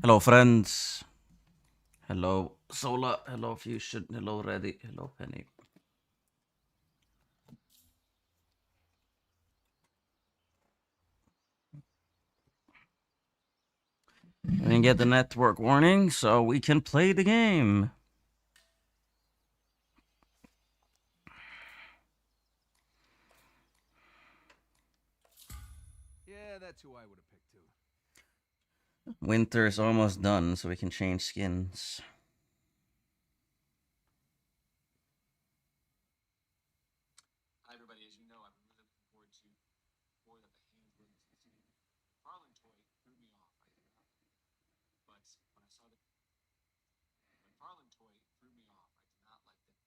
Hello, friends. Hello, Sola. Hello, Fusion. Hello, Ready. Hello, Penny. We didn't get the network warning, so we can play the game. Yeah, that's who I would have picked too. Winter is almost done, so we can change skins. Hi everybody, as you know, I'm really looking forward to more that the hands were succeeding. Farland toy threw me off. But when Farland toy threw me off, I did not like that.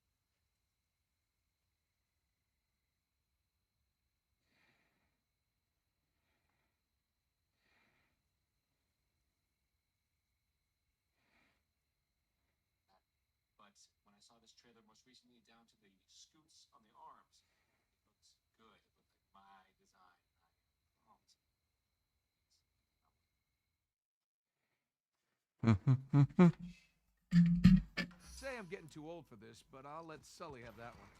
But when I saw this trailer most recently down to the scoots on the arms, it looks good. It looked like my design. I am pumped. Say I'm getting too old for this, but I'll let Sully have that one.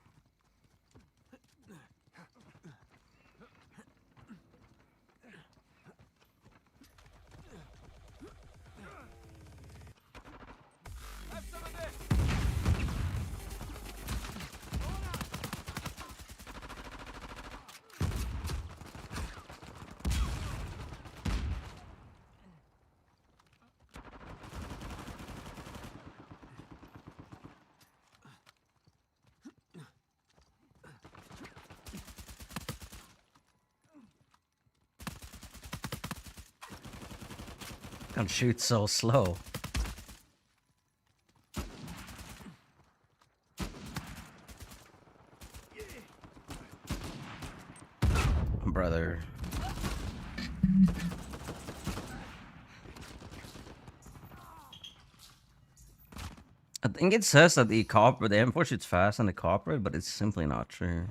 Have some of this! Don't shoot so slow. Brother. I think it says that the M4 shoots fast on the copper, but it's simply not true.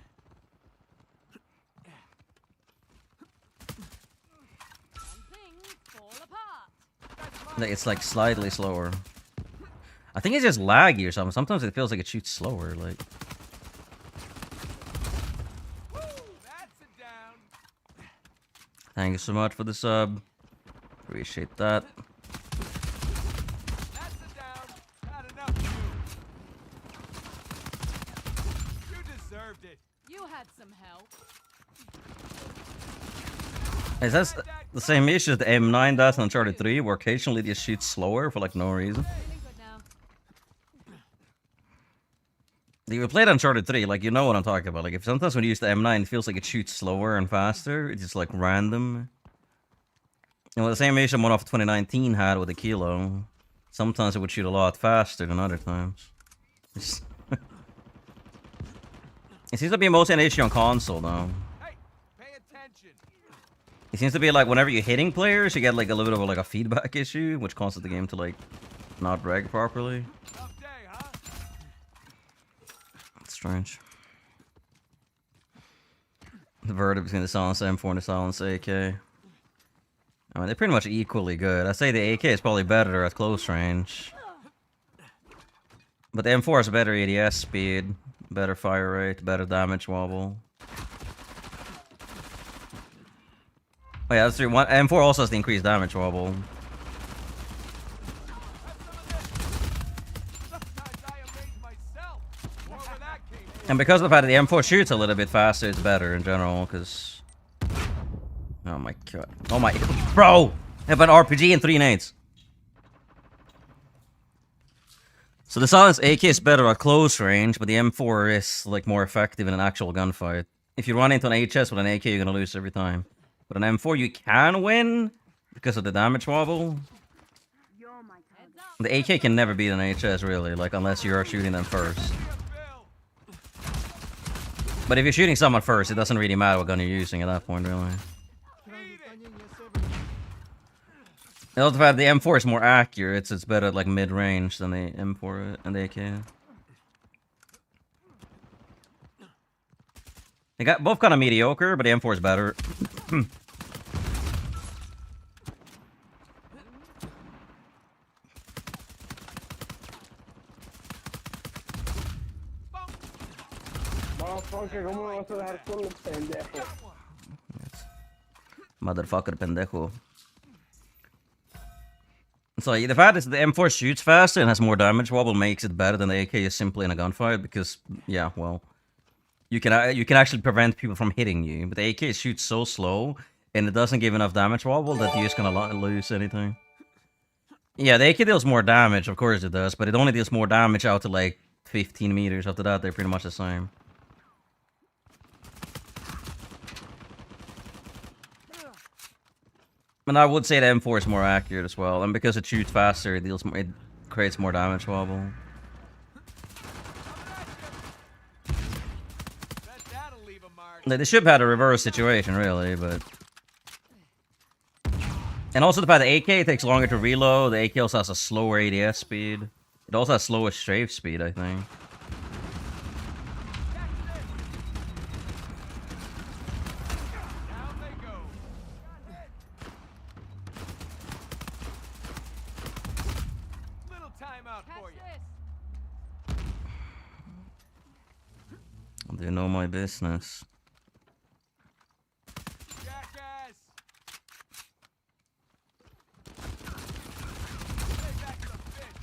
It's like slightly slower. I think it's just laggy or something. Sometimes it feels like it shoots slower. Like. Woo, that's a down. Thank you so much for the sub. Appreciate that. That's a down. Not enough you. You deserved it. You had some help. Is that the same issue as the M9 does in Uncharted 3, where occasionally they shoot slower for like no reason? Feeling good now. You played Uncharted 3, like you know what I'm talking about. Like if sometimes when you use the M9, it feels like it shoots slower and faster. It's just like random. You know, the same issue One off 2019 had with the Kilo. Sometimes it would shoot a lot faster than other times. It seems to be mostly an issue on console though. Hey, pay attention. It seems to be like whenever you're hitting players, you get like a little bit of like a feedback issue, which causes the game to like not reg properly. Tough day, huh? It's strange. The verdict between the Silence M4 and the Silence AK. I mean, they're pretty much equally good. I'd say the AK is probably better at close range. But the M4 has better ADS speed, better fire rate, better damage wobble. Oh yeah, that's true. M4 also has the increased damage wobble. Sometimes I amaze myself. More where that came from. And because of the fact that the M4 shoots a little bit faster, it's better in general, because... Oh my god. Oh my... Bro! I have an RPG and 3 nades. So the Silence AK is better at close range, but the M4 is like more effective in an actual gunfight. If you run into an HS with an AK, you're gonna lose every time. But an M4 you can win because of the damage wobble. The AK can never beat an HS really, like unless you're shooting them first. But if you're shooting someone first, it doesn't really matter what gun you're using at that point, really. And also the fact the M4 is more accurate, it's better at like mid-range than the M4 and the AK. They got both kind of mediocre, but the M4 is better. que cómo me vas a dejar solo, pendejo. Motherfucker pendejo. So the fact is the M4 shoots faster and has more damage wobble makes it better than the AK is simply in a gunfight because yeah, well, you can actually prevent people from hitting you, but the AK shoots so slow and it doesn't give enough damage wobble that you're just gonna lose anything. Yeah, the AK deals more damage, of course it does, but it only deals more damage out to like 15 meters. After that, they're pretty much the same. And I would say the M4 is more accurate as well, and because it shoots faster, it creates more damage wobble. That'll leave a mark. Like, the ship had a reverse situation, really, but... And also the fact the AK takes longer to reload, the AK also has a slower ADS speed. It also has slower strafe speed, I think. Down they go. Little timeout for Catch you. this. They know my business. Jackass. Lay back the fish.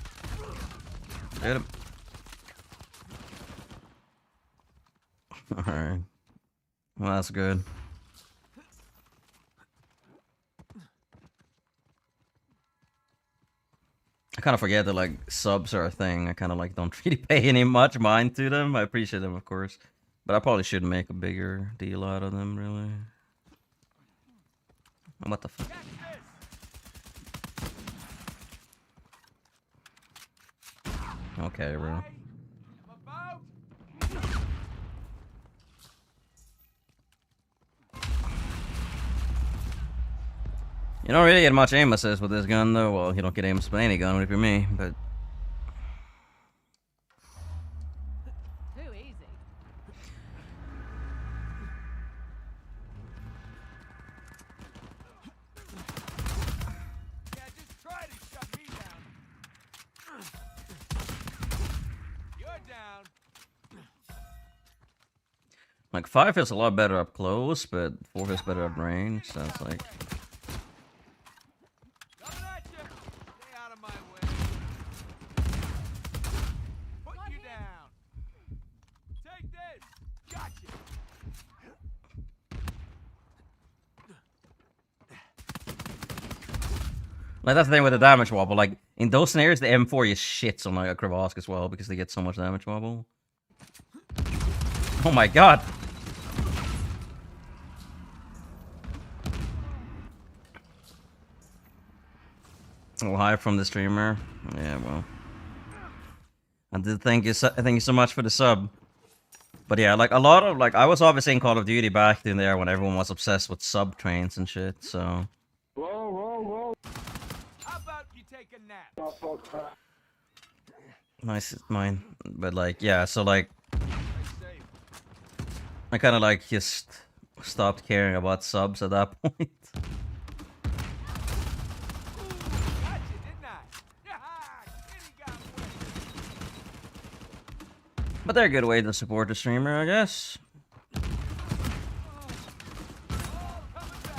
Get him. Alright. Well, that's good. I kind of forget that, like, subs are a thing. I kind of, like, don't really pay any much mind to them. I appreciate them, of course. But I probably should make a bigger deal out of them, really. What the fuck? Catch this. Okay, bro. I'm about. You don't really get much aim assist with this gun, though. Well, you don't get aim assist with any gun if you're me, but... Too easy. Yeah, just try to shut me down. You're down. Like, 5 feels a lot better up close, but 4 feels better at range, so it's like... Coming at you. Stay out of my way. Put you down. Take this. Gotcha. Like, that's the thing with the damage wobble. Like, in those scenarios, the M4 is shits on, like, a Kravosk as well, because they get so much damage wobble. Oh my god! A little hype from the streamer. Yeah, well. I did thank you so much for the sub. But yeah, like, a lot of, like, I was obviously in Call of Duty back in there when everyone was obsessed with sub trains and shit, so... Whoa, whoa, whoa. How about you take a nap? Oh, fuck crap. Nice, mine. But, like, yeah, so, like, Stay safe. I kind of, like, just stopped caring about subs at that point. Gotcha, didn't I? Yeah, kitty got away. But they're a good way to support the streamer, I guess.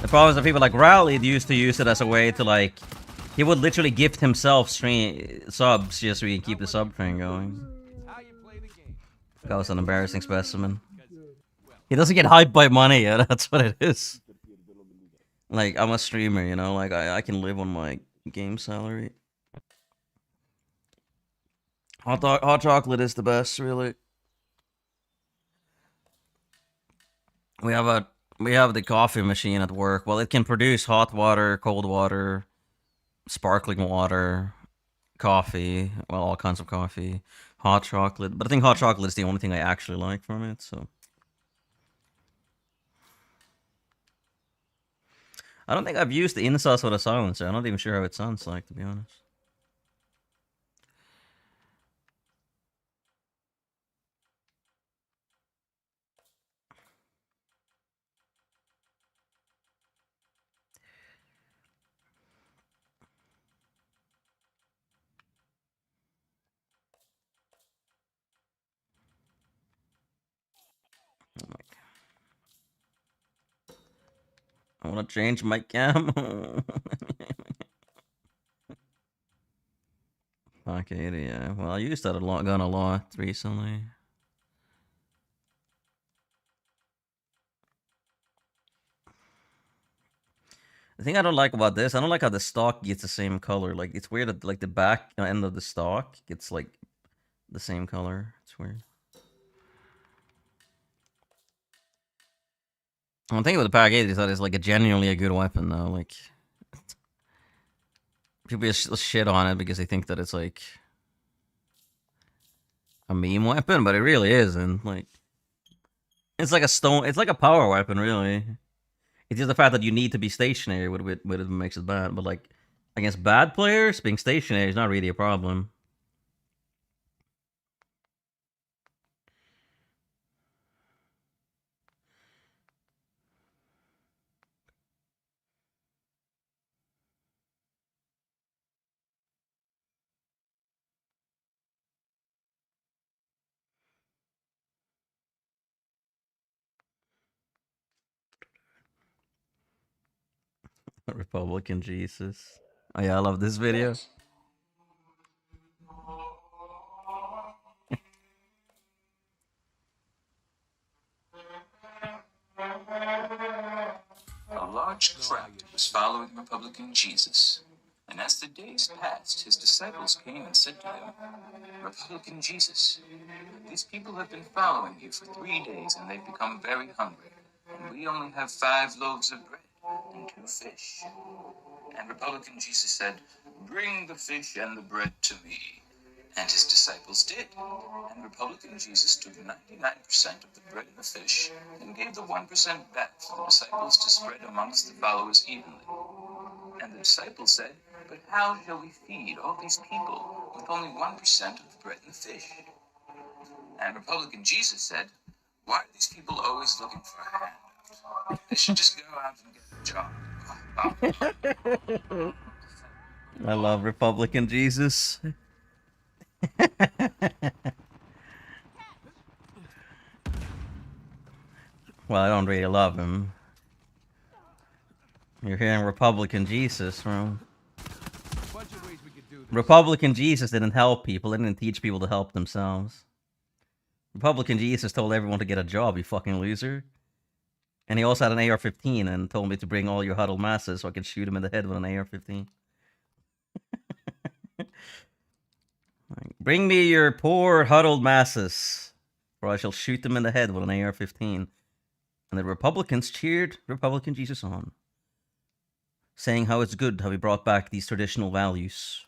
The problem is that people like Rowley used to use it as a way to, like, he would literally gift himself subs just so he can keep the sub train going. How you play the game. That was an embarrassing specimen. He doesn't get hyped by money, yeah, that's what it is. Like, I'm a streamer, you know, like, I can live on my game salary. Hot chocolate is the best, really. We have the coffee machine at work. Well, it can produce hot water, cold water, sparkling water, coffee, well, all kinds of coffee, hot chocolate. But I think hot chocolate is the only thing I actually like from it, so. I don't think I've used the insauce with a silencer. I'm not even sure how it sounds like, to be honest. I want to change my camo. Okay, yeah. Well, I used that gun a lot recently. The thing I don't like about this, I don't like how the stock gets the same color. Like, it's weird that, like, the back end of the stock gets, like, the same color. It's weird. One thing about the Pack 8 is that it's, like, genuinely a good weapon, though. Like, people just shit on it because they think that it's, like, a meme weapon, but it really isn't. Like, it's like a power weapon, really. It's just the fact that you need to be stationary what it makes it bad. But, like, against bad players, being stationary is not really a problem. Republican Jesus. Oh yeah, I love this video. A large crowd was following Republican Jesus. And as the days passed, his disciples came and said to him, Republican Jesus, these people have been following you for 3 days and they've become very hungry. And we only have 5 loaves of bread and 2 fish. And Republican Jesus said, bring the fish and the bread to me. And his disciples did. And Republican Jesus took 99% of the bread and the fish and gave the 1% back for the disciples to spread amongst the followers evenly. And the disciples said, but how shall we feed all these people with only 1% of the bread and the fish? And Republican Jesus said, why are these people always looking for a handout? They should just go out and get a job. I love Republican Jesus. Well, I don't really love him. You're hearing Republican Jesus, bro. Bunch of ways we could do this. Republican Jesus didn't help people. They didn't teach people to help themselves. Republican Jesus told everyone to get a job, you fucking loser. And he also had an AR-15 and told me to bring all your huddled masses so I could shoot him in the head with an AR-15. Bring me your poor huddled masses, or I shall shoot them in the head with an AR-15. And the Republicans cheered Republican Jesus on, saying how it's good how he brought back these traditional values,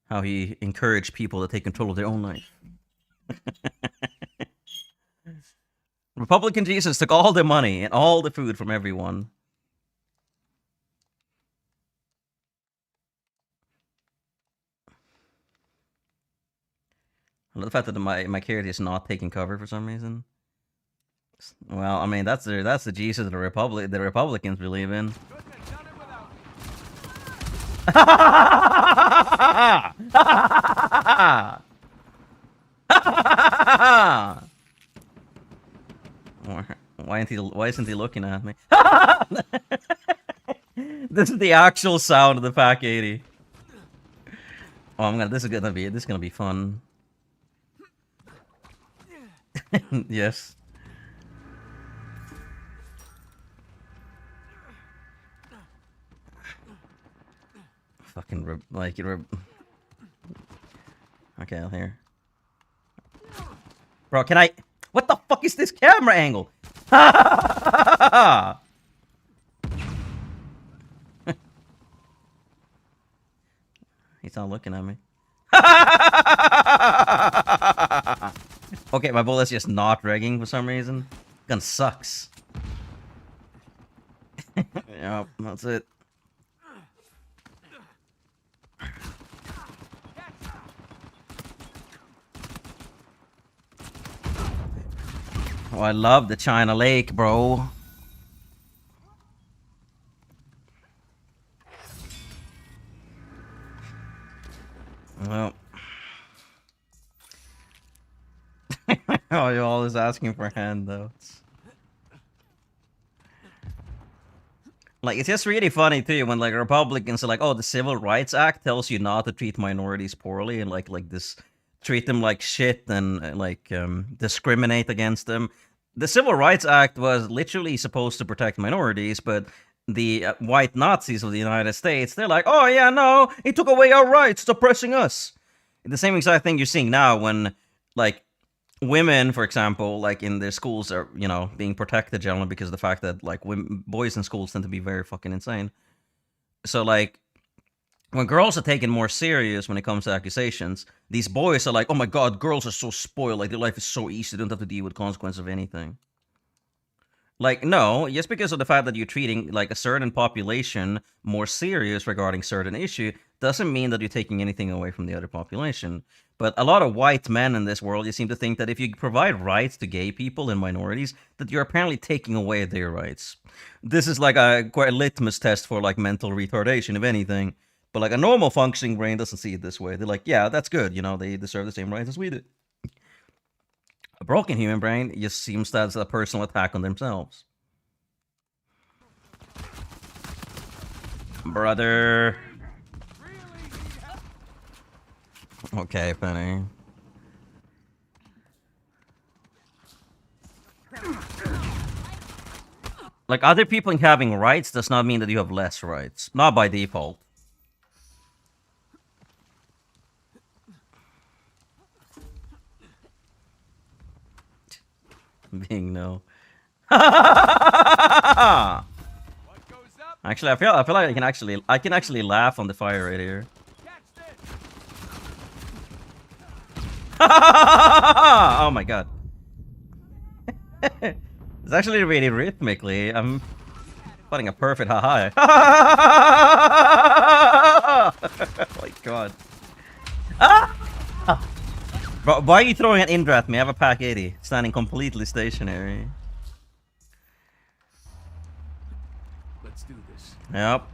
how he encouraged people to take control of their own life. Republican Jesus took all the money and all the food from everyone. I love the fact that my character is not taking cover for some reason. Well, I mean that's the Jesus the Republicans believe in. Couldn't have done it without me. Why isn't he looking at me? This is the actual sound of the Pack 80. Oh, this is gonna be fun. Yes. Fucking okay, I'll hear. Bro, can I? What the fuck is this camera angle? He's not looking at me. Okay, my bullet's just not regging for some reason. Gun sucks. Yep, that's it. Oh, I love the China Lake, bro. Well. Oh, you're always asking for handouts. Like, it's just really funny too when like Republicans are like, "Oh, the Civil Rights Act tells you not to treat minorities poorly and like this, treat them like shit and discriminate against them." The Civil Rights Act was literally supposed to protect minorities, but the white Nazis of the United States, they're like, "Oh yeah, no, he took away our rights, it's oppressing us." The same exact thing you're seeing now when like women, for example, like in their schools are, being protected generally because of the fact that like boys in schools tend to be very fucking insane. So like when girls are taken more serious when it comes to accusations, these boys are like, "Oh my god, girls are so spoiled, like their life is so easy, they don't have to deal with consequences of anything." Like, no, just because of the fact that you're treating like a certain population more serious regarding certain issue doesn't mean that you're taking anything away from the other population. But a lot of white men in this world, you seem to think that if you provide rights to gay people and minorities, that you're apparently taking away their rights. This is like quite a litmus test for like mental retardation, if anything. But like a normal functioning brain doesn't see it this way. They're like, yeah, that's good. They deserve the same rights as we do. A broken human brain just seems that's a personal attack on themselves. Brother. Okay, Penny. Like, other people having rights does not mean that you have less rights. Not by default. Being no. Actually, I feel like I can actually laugh on the fire right here. Oh my god. It's actually really rhythmically. I'm putting a perfect haha. Oh my god. Bro, why are you throwing an Indra at me? I have a pack 80, standing completely stationary. Let's do this. Yep.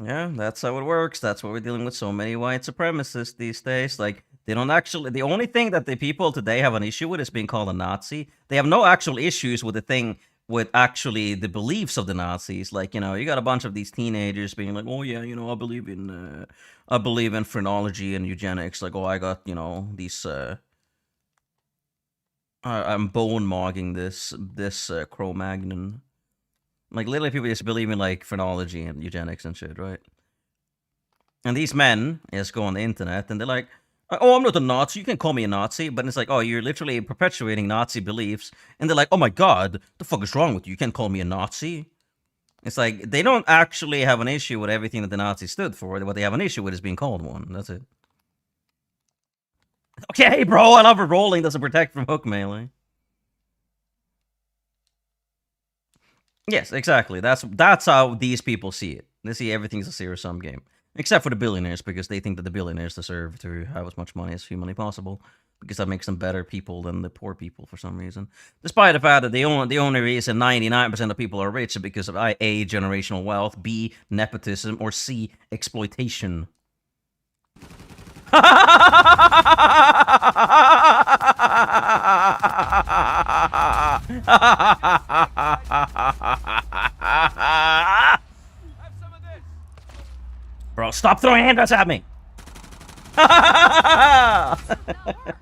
Yeah, that's how it works. That's what we're dealing with so many white supremacists these days. Like, they don't actually... The only thing that the people today have an issue with is being called a Nazi. They have no actual issues with the thing... with actually the beliefs of the Nazis. Like, you got a bunch of these teenagers being like, "Oh yeah, I believe in phrenology and eugenics." Like, "Oh, I got, these I'm bone mogging this Cro-Magnon." Like, literally people just believe in like phrenology and eugenics and shit, right? And these men just go on the internet and they're like, "Oh, I'm not a Nazi. You can call me a Nazi." But it's like, oh, you're literally perpetuating Nazi beliefs. And they're like, "Oh my god, the fuck is wrong with you? You can't call me a Nazi." It's like, they don't actually have an issue with everything that the Nazis stood for. What they have an issue with is being called one. That's it. Okay, bro, I love rolling doesn't protect from hook melee. Yes, exactly. That's how these people see it. They see everything's a zero-sum game. Except for the billionaires, because they think that the billionaires deserve to have as much money as humanly possible. Because that makes them better people than the poor people for some reason. Despite the fact that the only reason 99% of people are rich is because of A, generational wealth, B, nepotism, or C, exploitation. Bro, stop throwing handguns at me! Oh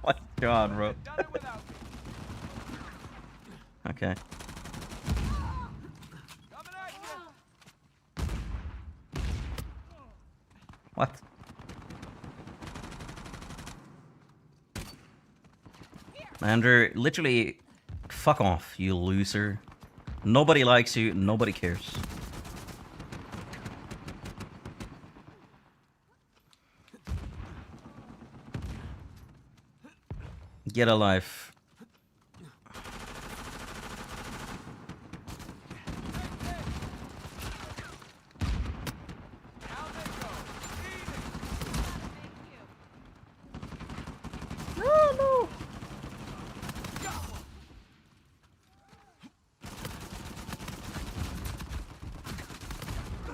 my god, bro. Okay. What? Andrew, literally, fuck off, you loser. Nobody likes you, nobody cares. Get a life.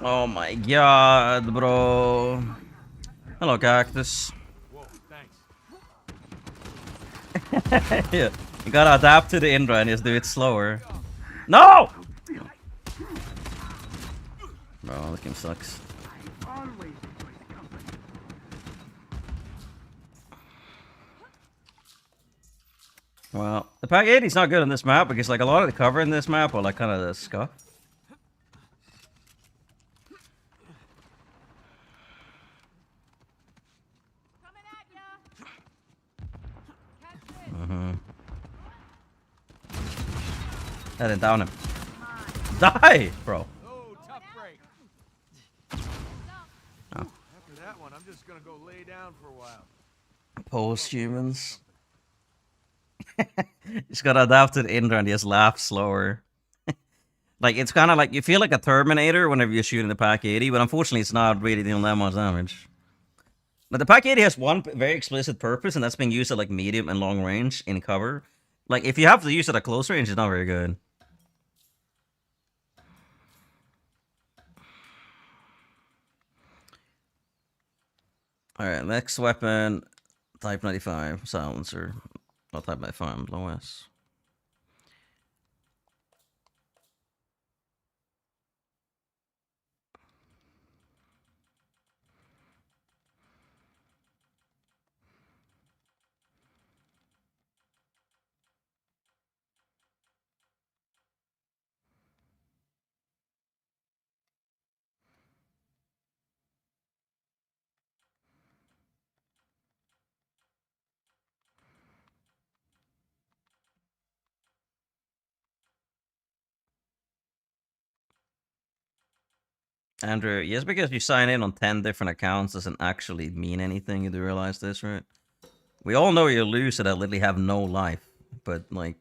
Oh my god, bro. Hello, cactus. Whoa, thanks. Yeah. You gotta adapt to the Indra and just do it slower. No! Bro, this game sucks. Well, the Pack 80's not good on this map because like a lot of the cover in this map are like kind of scuff. Coming at ya. Catch this. I didn't down him. Die, bro. Oh, tough break. Oh. After that one, I'm just gonna go lay down for a while. Post-humans. Just gotta adapt to the Indra and just laugh slower. Like, it's kind of like, you feel like a Terminator whenever you're shooting the Pack 80, but unfortunately it's not really dealing that much damage. But the Pack 80 has one very explicit purpose, and that's being used at like medium and long range in cover. Like, if you have to use it at close range, it's not very good. Alright, next weapon, Type 95, silencer. Not Type 95, low S. Andrew, just because you sign in on 10 different accounts doesn't actually mean anything. You do realize this, right? We all know you're loser that literally have no life. But, like,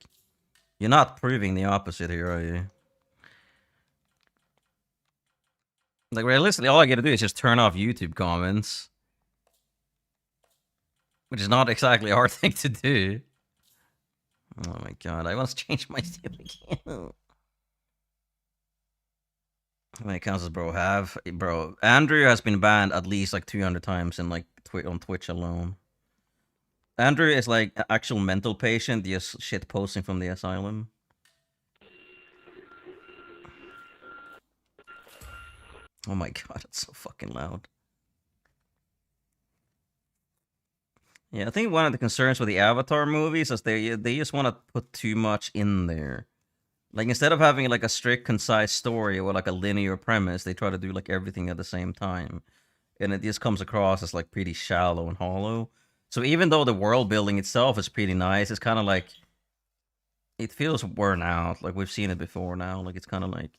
you're not proving the opposite here, are you? Like, realistically, all I gotta do is just turn off YouTube comments. Which is not exactly a hard thing to do. Oh my god, I want to change my stupid account. How many accounts does bro have? Bro, Andrew has been banned at least like 200 times in like on Twitch alone. Andrew is like an actual mental patient, just shit posting from the asylum. Oh my god, it's so fucking loud. Yeah, I think one of the concerns with the Avatar movies is they just want to put too much in there. Like, instead of having like a strict, concise story or like a linear premise, they try to do like everything at the same time. And it just comes across as like pretty shallow and hollow. So even though the world building itself is pretty nice, it's kind of like, it feels worn out. Like, we've seen it before now. Like, it's kind of like,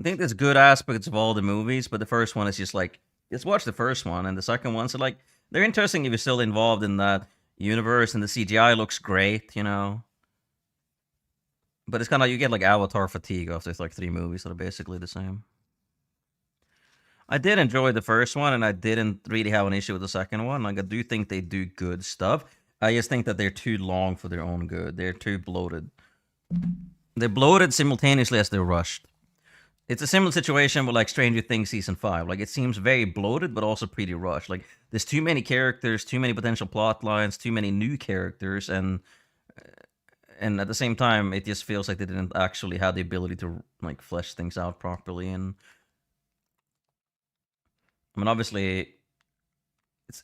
I think there's good aspects of all the movies, but the first one is just like, just watch the first one, and the second one, so like, they're interesting if you're still involved in that universe, and the CGI looks great, you know. But it's kind of, you get like Avatar fatigue after like 3 movies that are basically the same. I did enjoy the first one, and I didn't really have an issue with the second one. Like, I do think they do good stuff. I just think that they're too long for their own good. They're too bloated. They're bloated simultaneously as they're rushed. It's a similar situation with like Stranger Things season 5. Like, it seems very bloated, but also pretty rushed. Like, there's too many characters, too many potential plot lines, too many new characters, and at the same time, it just feels like they didn't actually have the ability to like flesh things out properly. And I mean, obviously,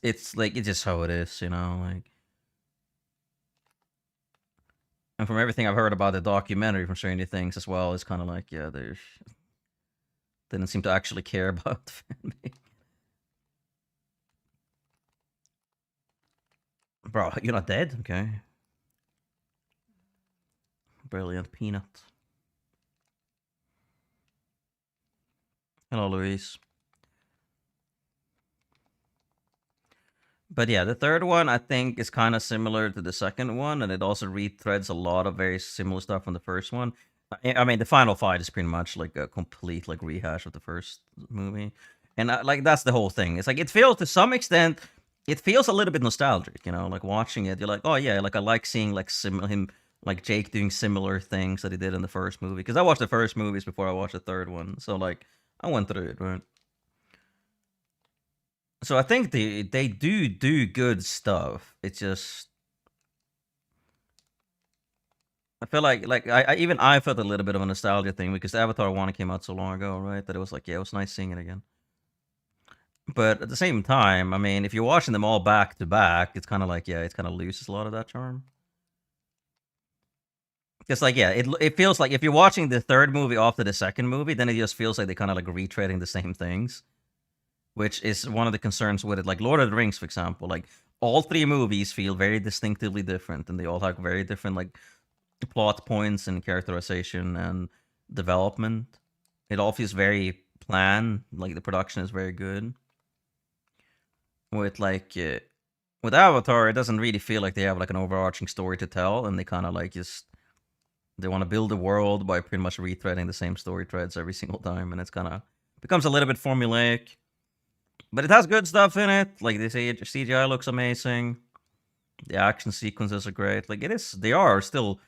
it's like, it's just how it is, you know. Like, and from everything I've heard about the documentary from Stranger Things as well, it's kind of like, yeah, they didn't seem to actually care about the fan base. Bro, you're not dead? Okay. Brilliant peanut. Hello, Luis. But yeah, the third one I think is kind of similar to the second one, and it also retreads a lot of very similar stuff from the first one. I mean, the final fight is pretty much like a complete like rehash of the first movie, and like that's the whole thing. It's like, it feels to some extent, it feels a little bit nostalgic, you know. Like, watching it, you're like, oh yeah, like I like seeing like him, like Jake doing similar things that he did in the first movie, because I watched the first movies before I watched the third one, so like I went through it, right? So I think they do good stuff. It's just, I feel like I felt a little bit of a nostalgia thing because Avatar 1 came out so long ago, right? That it was like, yeah, it was nice seeing it again. But at the same time, I mean, if you're watching them all back to back, it's kind of like, yeah, it kind of loses a lot of that charm. Because like, yeah, it feels like if you're watching the third movie after the second movie, then it just feels like they kind of like retreading the same things, which is one of the concerns with it. Like Lord of the Rings, for example, like all three movies feel very distinctively different, and they all have very different like plot points and characterization and development. It all feels very planned. Like the production is very good. With like with Avatar, it doesn't really feel like they have like an overarching story to tell, and they kind of like just they want to build a world by pretty much retreading the same story threads every single time, and it's kind of becomes a little bit formulaic. But it has good stuff in it. Like they say, CGI looks amazing. The action sequences are great. Like it is, they are still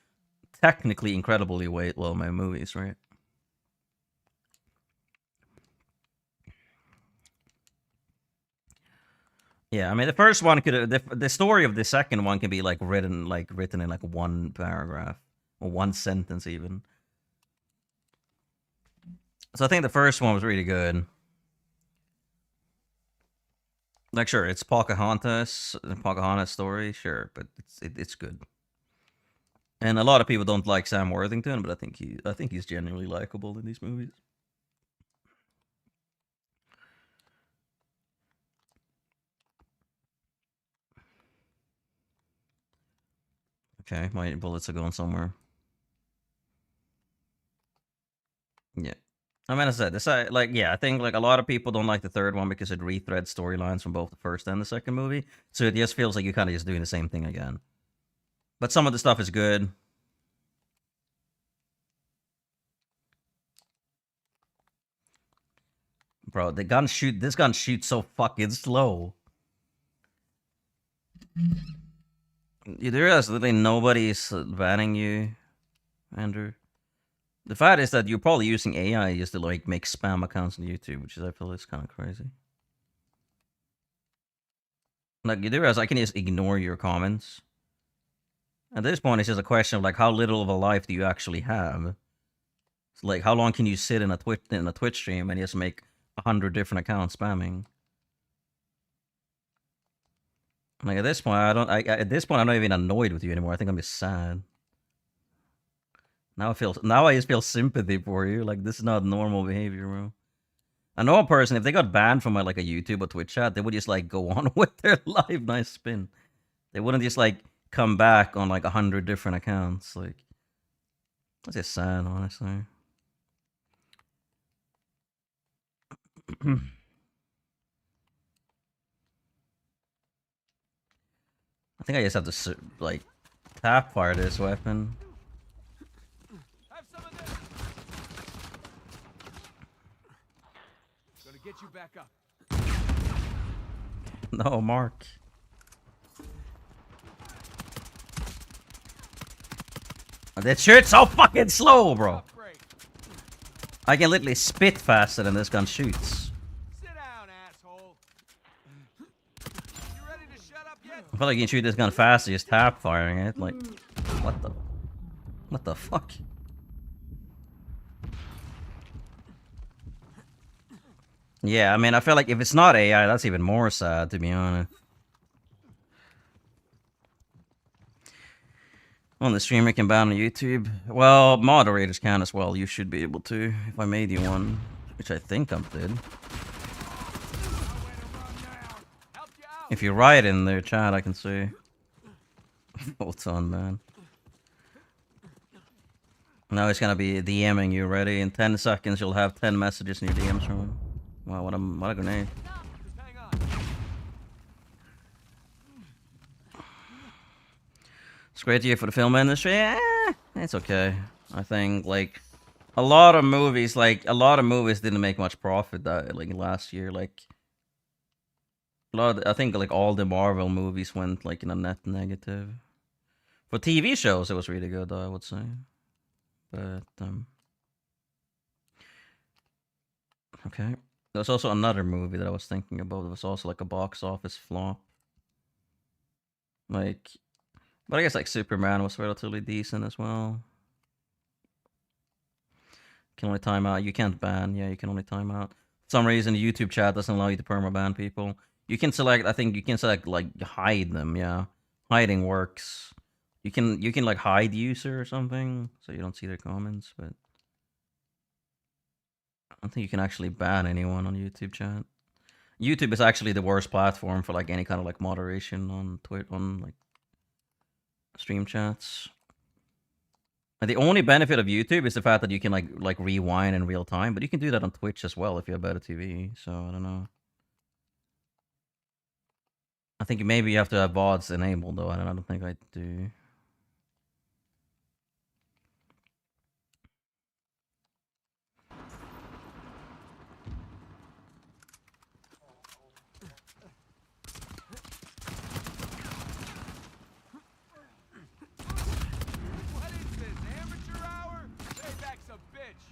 technically incredibly well made movies, right? Yeah, I mean the first one could the story of the second one can be like written in like one paragraph or one sentence even. So I think the first one was really good. Like sure, it's Pocahontas story, sure, but it's good. And a lot of people don't like Sam Worthington, but I think he's genuinely likable in these movies. Okay, my bullets are going somewhere. Yeah. I mean, I said this. I think like a lot of people don't like the third one because it rethreads storylines from both the first and the second movie. So it just feels like you're kind of just doing the same thing again. But some of the stuff is good. Bro, this gun shoots so fucking slow. You do realize literally nobody's banning you, Andrew? The fact is that you're probably using AI just to like make spam accounts on YouTube, which is I feel is kind of crazy. Like you do realize I can just ignore your comments. At this point, it's just a question of like how little of a life do you actually have? It's like how long can you sit in a Twitch stream and just make 100 different accounts spamming? Like at this point, at this point I'm not even annoyed with you anymore. I think I'm just sad. Now I just feel sympathy for you. Like this is not normal behavior, bro. A normal person, if they got banned from like a YouTube or Twitch chat, they would just like go on with their life. Nice spin. They wouldn't just like come back on like 100 different accounts. Like that's just sad, honestly. I think I just have to like tap fire this weapon. Have some of this. Gonna get you back up. No, Mark. That shit's so fucking slow, bro. Upgrade. I can literally spit faster than this gun shoots. Sit down, asshole. You ready to shut up yet? I feel like you can shoot this gun faster just tap firing it. Like, what the fuck? Yeah, I mean, I feel like if it's not AI, that's even more sad, to be honest. Well, the streamer can ban on YouTube. Well, moderators can as well. You should be able to, if I made you one, which I think I did. If you write in their chat, I can see. What's on, man? Now he's gonna be DMing you. Ready? In 10 seconds, you'll have 10 messages in your DMs from him. Wow, what a grenade! Just hang on. It's a great year for the film industry. It's okay. I think like a lot of movies didn't make much profit that like last year. Like I think like all the Marvel movies went like in a net negative. For TV shows, it was really good, though, I would say. But okay. There's also another movie that I was thinking about. It was also like a box office flop. Like, But I guess like Superman was relatively decent as well. Can only time out. You can't ban. Yeah, you can only time out. For some reason, the YouTube chat doesn't allow you to permaban people. You can select. I think you can select like hide them. Yeah, hiding works. You can like hide user or something, so you don't see their comments. But I don't think you can actually ban anyone on YouTube chat. YouTube is actually the worst platform for like any kind of like moderation on Twitter, on like stream chats. And the only benefit of YouTube is the fact that you can like rewind in real time, but you can do that on Twitch as well if you have better TV. So I don't know. I think maybe you have to have VODs enabled though. I don't think I do. What is this, amateur hour? Payback's a bitch.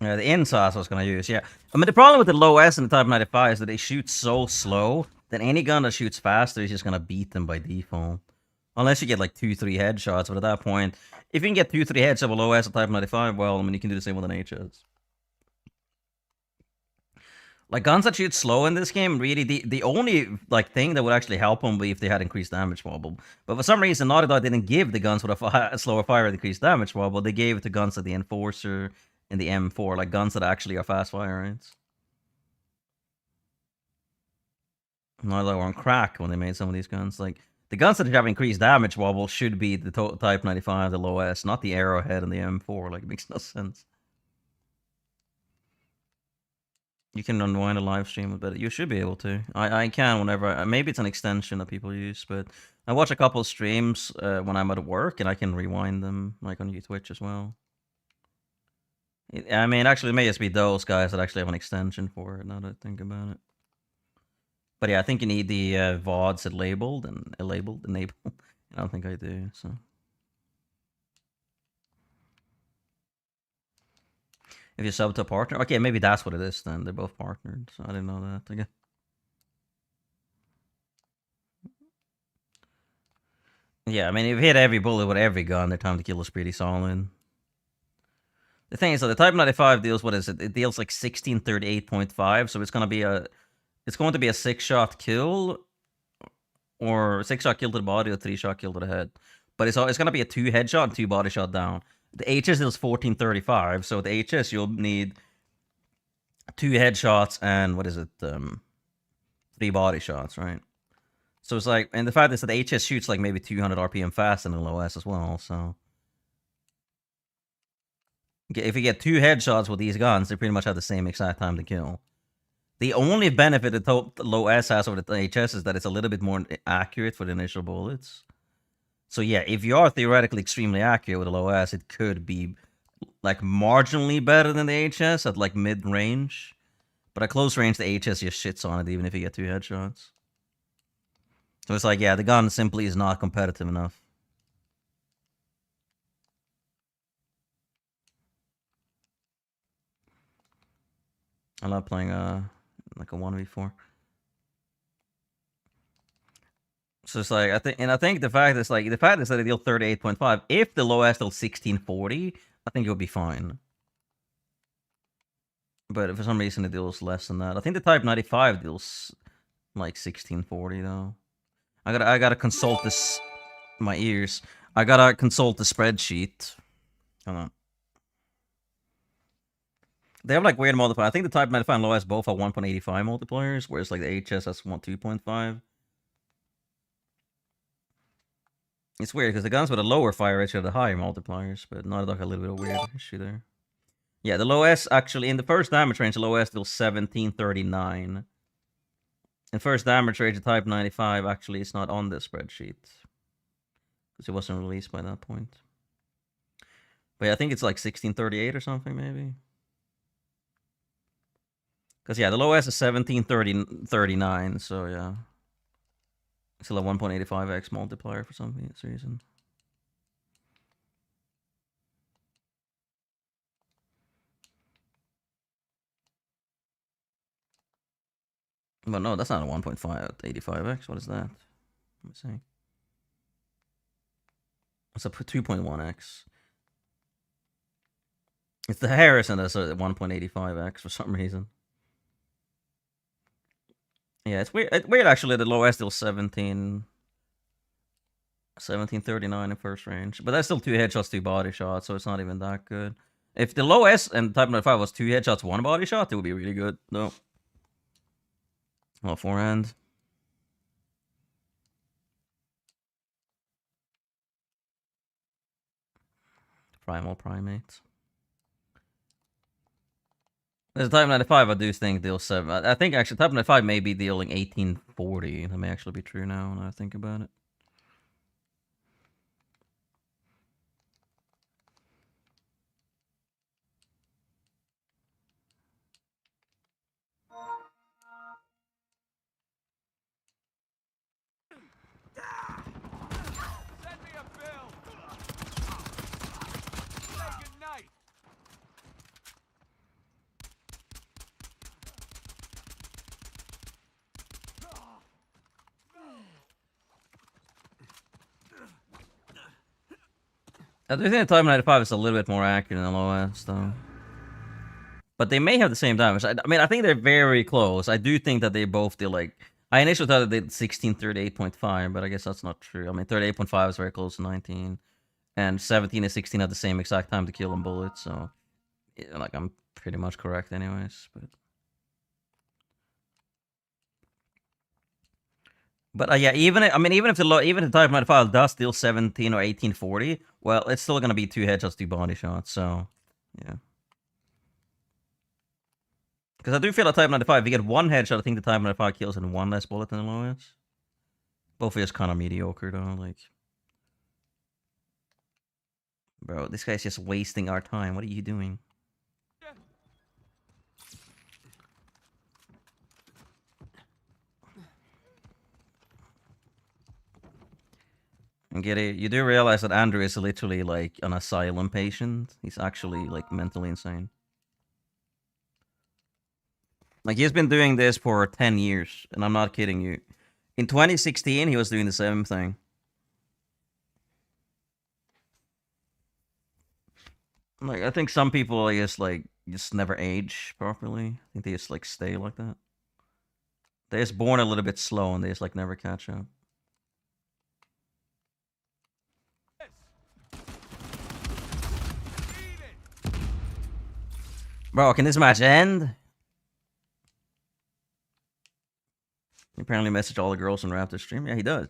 Yeah, the INSAS I was gonna use. Yeah, I mean the problem with the low S and the Type 95 is that they shoot so slow that any gun that shoots faster is just gonna beat them by default. Unless you get like 2-3 headshots, but at that point, if you can get 2-3 headshots with a low S and Type 95, well, I mean you can do the same with an HS. Like guns that shoot slow in this game, really the only like thing that would actually help them would be if they had increased damage wobble. But for some reason, Naughty Dog didn't give the guns with a slower fire with increased damage wobble. They gave it to guns like the Enforcer and the M4, like guns that actually are fast fire rates. Naughty Dog were on crack when they made some of these guns. Like the guns that have increased damage wobble should be the Type 95, the low S, not the Arrowhead and the M4. Like it makes no sense. You can unwind a live stream with it. You should be able to. I can whenever. Maybe it's an extension that people use, but I watch a couple of streams when I'm at work, and I can rewind them like on Twitch as well. I mean, actually, it may just be those guys that actually have an extension for it. Now that I think about it. But yeah, I think you need the VODs labeled and enabled. I don't think I do. So. If you sub to a partner, okay, maybe that's what it is then. They're both partnered, so I didn't know that. Again. Yeah, I mean, if you hit every bullet with every gun, their time to kill is pretty solid. The thing is that the Type 95 deals, what is it? It deals like 1638.5, so it's going to be a 6-shot kill, or 6-shot kill to the body, or 3-shot kill to the head. But it's going to be a 2 headshot and 2 body shot down. The HS deals 1435, so the HS you'll need 2 headshots and what is it? 3 body shots, right? So it's like, and the fact is that the HS shoots like maybe 200 RPM faster than the low S as well. So if you get 2 headshots with these guns, they pretty much have the same exact time to kill. The only benefit the low S has over the HS is that it's a little bit more accurate for the initial bullets. So yeah, if you are theoretically extremely accurate with a low S, it could be like marginally better than the HS at like mid-range. But at close range, the HS just shits on it even if you get 2 headshots. So it's like, yeah, the gun simply is not competitive enough. I love playing like a 1v4. So it's like, I think the fact is that it deal 38.5. If the low S deal 1640, I think it would be fine. But for some reason it deals less than that. I think the Type 95 deals like 1640 though. I gotta consult this. My ears. I gotta consult the spreadsheet. Hold on. They have like weird multipliers. I think the Type 95 and low S both have 1.85 multipliers, whereas like the HS has 2.5. It's weird because the guns with a lower fire rate have the higher multipliers, but not like a little bit of weird issue there. Yeah, the low S actually in the first damage range, the low S deals 1739. In first damage range, the Type 95 actually is not on this spreadsheet because it wasn't released by that point. But yeah, I think it's like 1638 or something maybe. Because yeah, the low S is 1739, so yeah. Still a 1.85x multiplier for some reason. But no, that's not a 1.585x. What is that? Let me see. It's a 2.1x. It's the Harrison that's a 1.85x for some reason. Yeah, it's weird. It's weird actually. The lowest deal 1739 in first range, but that's still 2 headshots, 2 body shots, so it's not even that good. If the lowest and Type 95 was 2 headshots, 1 body shot, it would be really good. No. Well, forehand. Primal primates. There's a Type 95 I do think deals 7. I think actually Type 95 may be dealing 1840. That may actually be true now when I think about it. Send me a bill. Say goodnight. I do think the Type 95 is a little bit more accurate than the LOS, though. But they may have the same damage. I mean, I think they're very close. I do think that they both did, like... I initially thought that they did 1638.5, but I guess that's not true. I mean, 38.5 is very close to 19. And 17 and 16 at the same exact time to kill in bullets, so... Yeah, like, I'm pretty much correct anyways, but... But yeah, even if the Type 95 does deal 17 or 1840, well, it's still gonna be 2 headshots, 2 body shots. So, yeah. Because I do feel like Type 95, if you get 1 headshot, I think the Type 95 kills in 1 less bullet than the lowest. Both of us kind of mediocre though. Like, bro, this guy's just wasting our time. What are you doing? And get it? You do realize that Andrew is literally like an asylum patient. He's actually like mentally insane. Like, he's been doing this for 10 years, and I'm not kidding you. In 2016, he was doing the same thing. Like, I think some people, I guess, like, just never age properly. I think they just, like, stay like that. They're just born a little bit slow, and they just, like, never catch up. Bro, can this match end? He apparently messaged all the girls on Raptor stream. Yeah, he does.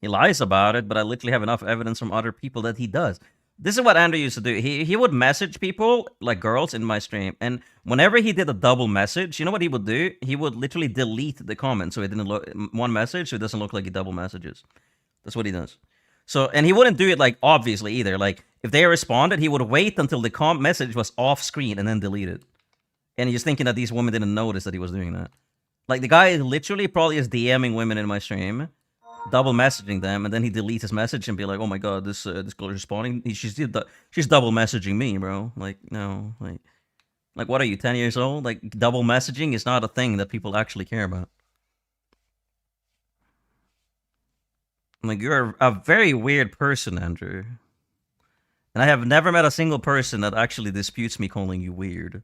He lies about it, but I literally have enough evidence from other people that he does. This is what Andrew used to do. He would message people, like girls, in my stream. And whenever he did a double message, you know what he would do? He would literally delete the comment so it didn't look... One message, so it doesn't look like he double messages. That's what he does. So, and he wouldn't do it, like, obviously either. Like, if they responded, he would wait until the message was off screen and then delete it. And he's thinking that these women didn't notice that he was doing that. Like, the guy literally probably is DMing women in my stream, double messaging them, and then he deletes his message and be like, "Oh my god, this girl is responding. She's double messaging me, bro." Like, no, like what are you, 10 years old? Like, double messaging is not a thing that people actually care about. Like, you're a very weird person, Andrew. And I have never met a single person that actually disputes me calling you weird.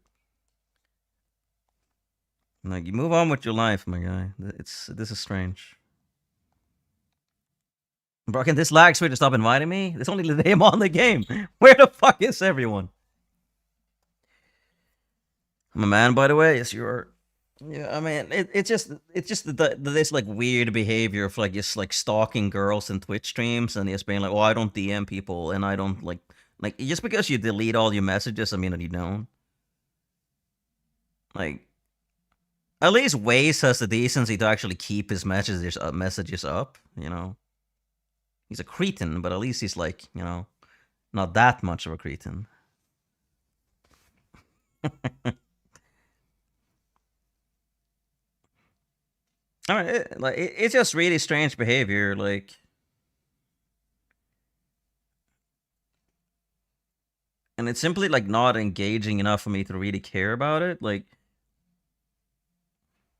Like, you move on with your life, my guy. This is strange. Bro, can this lag switch stop inviting me? It's only the day I'm on the game. Where the fuck is everyone? I'm a man, by the way. Yes, you are. Yeah, I mean, it's just this like weird behavior of like just like stalking girls in Twitch streams and just being like, "Oh, I don't DM people and I don't like just because you delete all your messages, I mean that you don't." Like, at least Waze has the decency to actually keep his messages up, you know. He's a cretin, but at least he's like, you know, not that much of a cretin. Alright, it's just really strange behavior, like... And it's simply, like, not engaging enough for me to really care about it, like...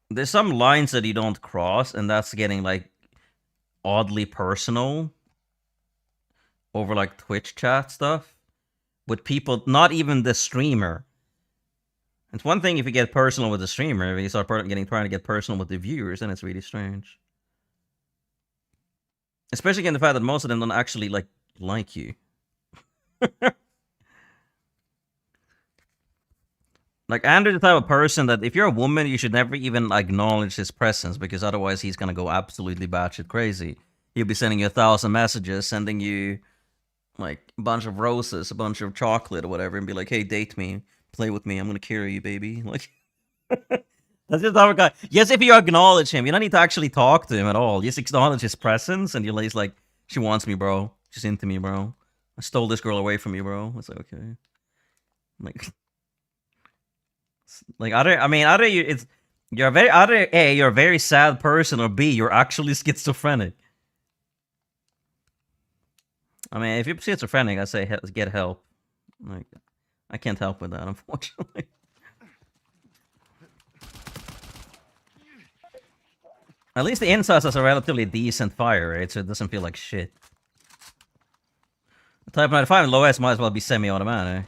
There's some lines that you don't cross, and that's getting, like, oddly personal over like Twitch chat stuff with people, not even the streamer. It's one thing if you get personal with the streamer, if you start trying to get personal with the viewers, then it's really strange. Especially given the fact that most of them don't actually like you. Like, Andrew's the type of person that if you're a woman, you should never even acknowledge his presence, because otherwise he's gonna go absolutely batshit crazy. He'll be sending you 1,000 messages, sending you like a bunch of roses, a bunch of chocolate or whatever, and be like, hey, date me, play with me, I'm gonna carry you, baby. Like, that's just our guy. Yes, if you acknowledge him, you don't need to actually talk to him at all. Just acknowledge his presence, and he's like, she wants me, bro. She's into me, bro. I stole this girl away from you, bro. It's like, okay. Either you're a very sad person, or B, you're actually schizophrenic. I mean, if you're schizophrenic, I say get help. Like, I can't help with that, unfortunately. At least the insides has a relatively decent fire rate, so it doesn't feel like shit. The Type 95 and low S might as well be semi-automatic.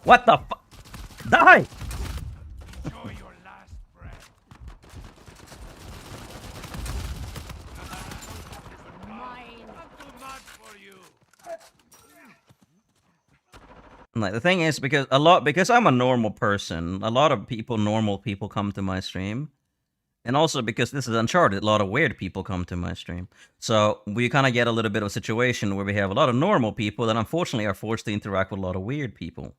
What the fuck? Die! Enjoy your last breath. Mine. Not too much for you. Like, the thing is, because I'm a normal person, a lot of normal people come to my stream. And also because this is Uncharted, a lot of weird people come to my stream. So we kind of get a little bit of a situation where we have a lot of normal people that unfortunately are forced to interact with a lot of weird people.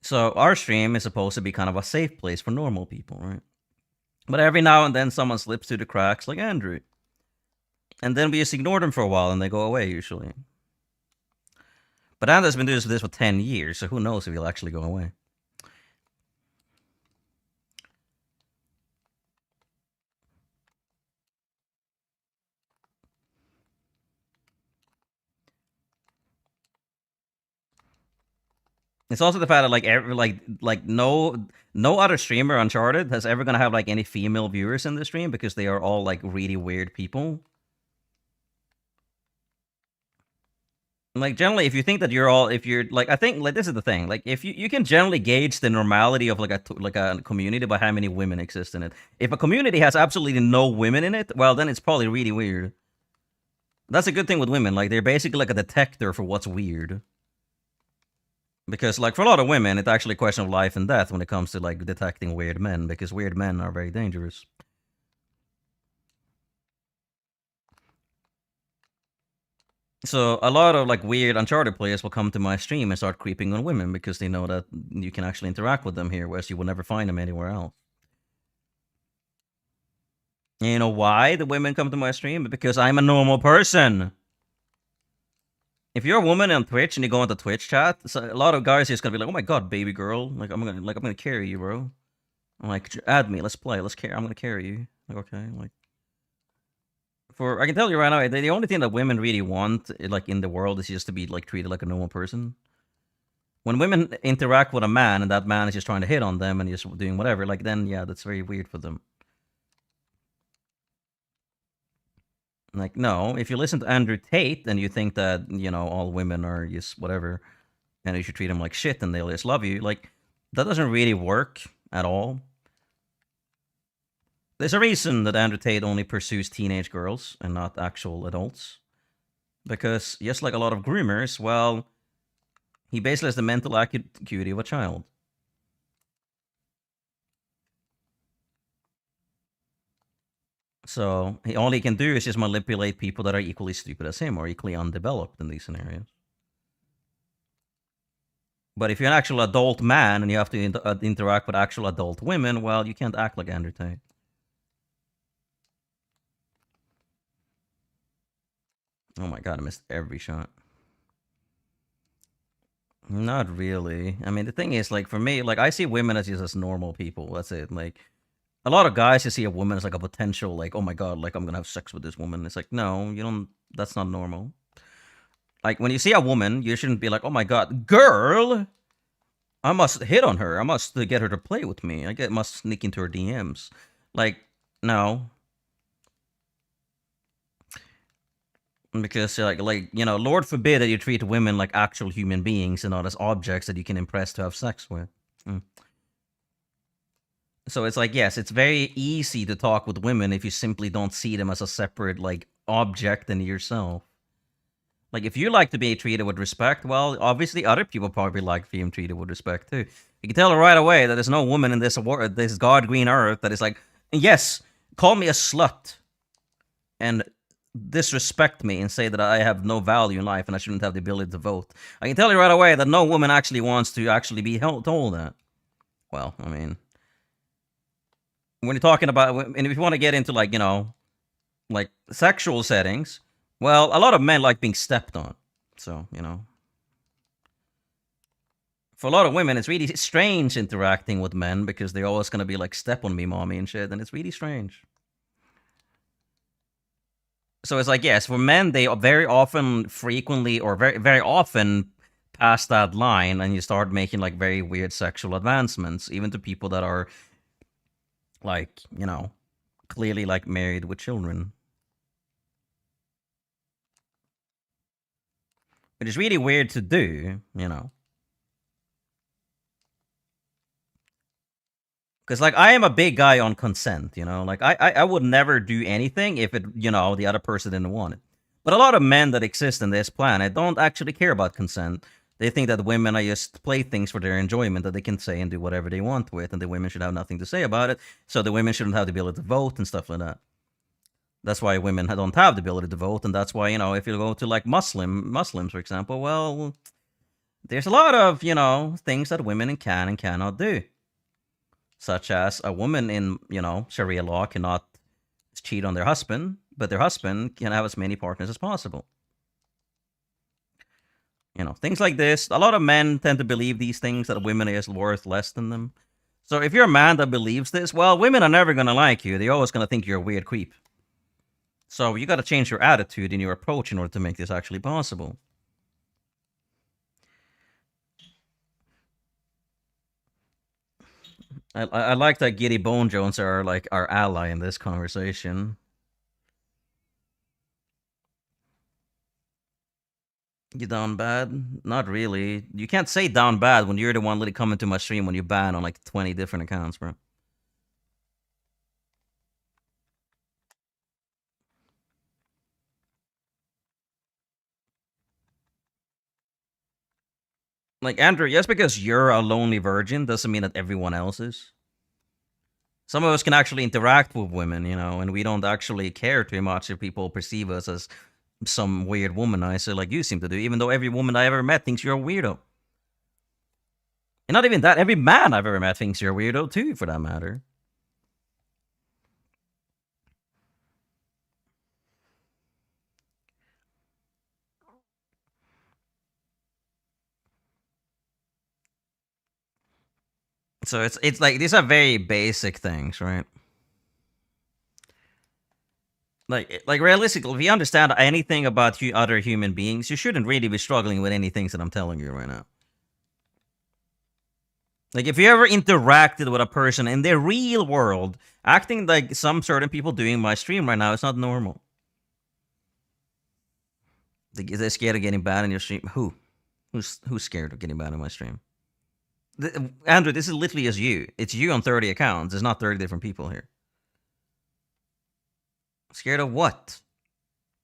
So our stream is supposed to be kind of a safe place for normal people, right? But every now and then someone slips through the cracks, like Andrew. And then we just ignore them for a while and they go away, usually. But Andrew's been doing this for 10 years, so who knows if he'll actually go away. It's also the fact that no other streamer Uncharted has ever gonna have like any female viewers in the stream, because they are all like really weird people. Like, generally, if you think that I think like this is the thing. Like, if you can generally gauge the normality of like a community by how many women exist in it. If a community has absolutely no women in it, well, then it's probably really weird. That's a good thing with women. Like, they're basically like a detector for what's weird. Because, like, for a lot of women, it's actually a question of life and death when it comes to, like, detecting weird men, because weird men are very dangerous. So, a lot of, like, weird Uncharted players will come to my stream and start creeping on women, because they know that you can actually interact with them here, whereas you will never find them anywhere else. And you know why the women come to my stream? Because I'm a normal person. If you're a woman on Twitch and you go into Twitch chat, so a lot of guys are just gonna be like, "Oh my god, baby girl! Like I'm gonna carry you, bro. I'm like, add me, let's play, I'm gonna carry you." Like, okay, like, I can tell you right now, the only thing that women really want, like, in the world, is just to be like treated like a normal person. When women interact with a man and that man is just trying to hit on them and just doing whatever, like, then yeah, that's very weird for them. Like, no, if you listen to Andrew Tate and you think that, you know, all women are just whatever, and you should treat them like shit and they'll just love you, like, that doesn't really work at all. There's a reason that Andrew Tate only pursues teenage girls and not actual adults. Because, just like a lot of groomers, well, he basically has the mental acuity of a child. So all he can do is just manipulate people that are equally stupid as him or equally undeveloped in these scenarios. But if you're an actual adult man and you have to interact with actual adult women, well, you can't act like Andrew Tate. Oh my god, I missed every shot. Not really. I mean, the thing is, like, for me, like, I see women as just as normal people. That's it. Like, a lot of guys just see a woman as like a potential, like, oh my god, like, I'm gonna have sex with this woman. It's like, no, you don't. That's not normal. Like, when you see a woman, you shouldn't be like, oh my god, girl! I must hit on her. I must get her to play with me. Must sneak into her DMs. Like, no. Because, you know, Lord forbid that you treat women like actual human beings and not as objects that you can impress to have sex with. So it's like, yes, it's very easy to talk with women if you simply don't see them as a separate, like, object in yourself. Like, if you like to be treated with respect, well, obviously other people probably like being treated with respect too. You can tell right away that there's no woman in this world, this god green earth, that is like, yes, call me a slut and disrespect me and say that I have no value in life and I shouldn't have the ability to vote. I can tell you right away that no woman actually wants to actually be told that. Well, I mean, when you're talking about, and if you want to get into, like, you know, like sexual settings, well, a lot of men like being stepped on. So, you know, for a lot of women, it's really strange interacting with men because they're always going to be like, step on me, mommy, and shit. And it's really strange. So it's like, yes, for men, they very often, frequently, or very, very often pass that line and you start making like very weird sexual advancements, even to people that are like, you know, clearly like married with children. Which is really weird to do, you know. Because, like, I am a big guy on consent, you know? Like, I would never do anything if it, you know, the other person didn't want it. But a lot of men that exist in this planet don't actually care about consent. They think that women are just playthings for their enjoyment, that they can say and do whatever they want with, and the women should have nothing to say about it, so the women shouldn't have the ability to vote and stuff like that. That's why women don't have the ability to vote, and that's why, you know, if you go to, like, Muslims, for example, well, there's a lot of, you know, things that women can and cannot do. Such as a woman in, you know, Sharia law cannot cheat on their husband, but their husband can have as many partners as possible. You know, things like this. A lot of men tend to believe these things, that women is worth less than them. So if you're a man that believes this, well, women are never going to like you. They're always going to think you're a weird creep. So you got to change your attitude and your approach in order to make this actually possible. I like that Giddy Bone Jones are like our ally in this conversation. You down bad? Not really. You can't say down bad when you're the one literally coming to my stream when you ban on like 20 different accounts, bro. Like, Andrew, just because you're a lonely virgin doesn't mean that everyone else is. Some of us can actually interact with women, you know, and we don't actually care too much if people perceive us as some weird womanizer like you seem to do, even though every woman I ever met thinks you're a weirdo. And not even that, every man I've ever met thinks you're a weirdo too, for that matter. So it's like, these are very basic things, right? Like realistically, if you understand anything about other human beings, you shouldn't really be struggling with any things that I'm telling you right now. Like, if you ever interacted with a person in the real world, acting like some certain people doing in my stream right now, it's not normal. They're scared of getting banned in your stream. Who's scared of getting banned in my stream? Andrew, this is literally as you. It's you on 30 accounts. There's not 30 different people here. Scared of what?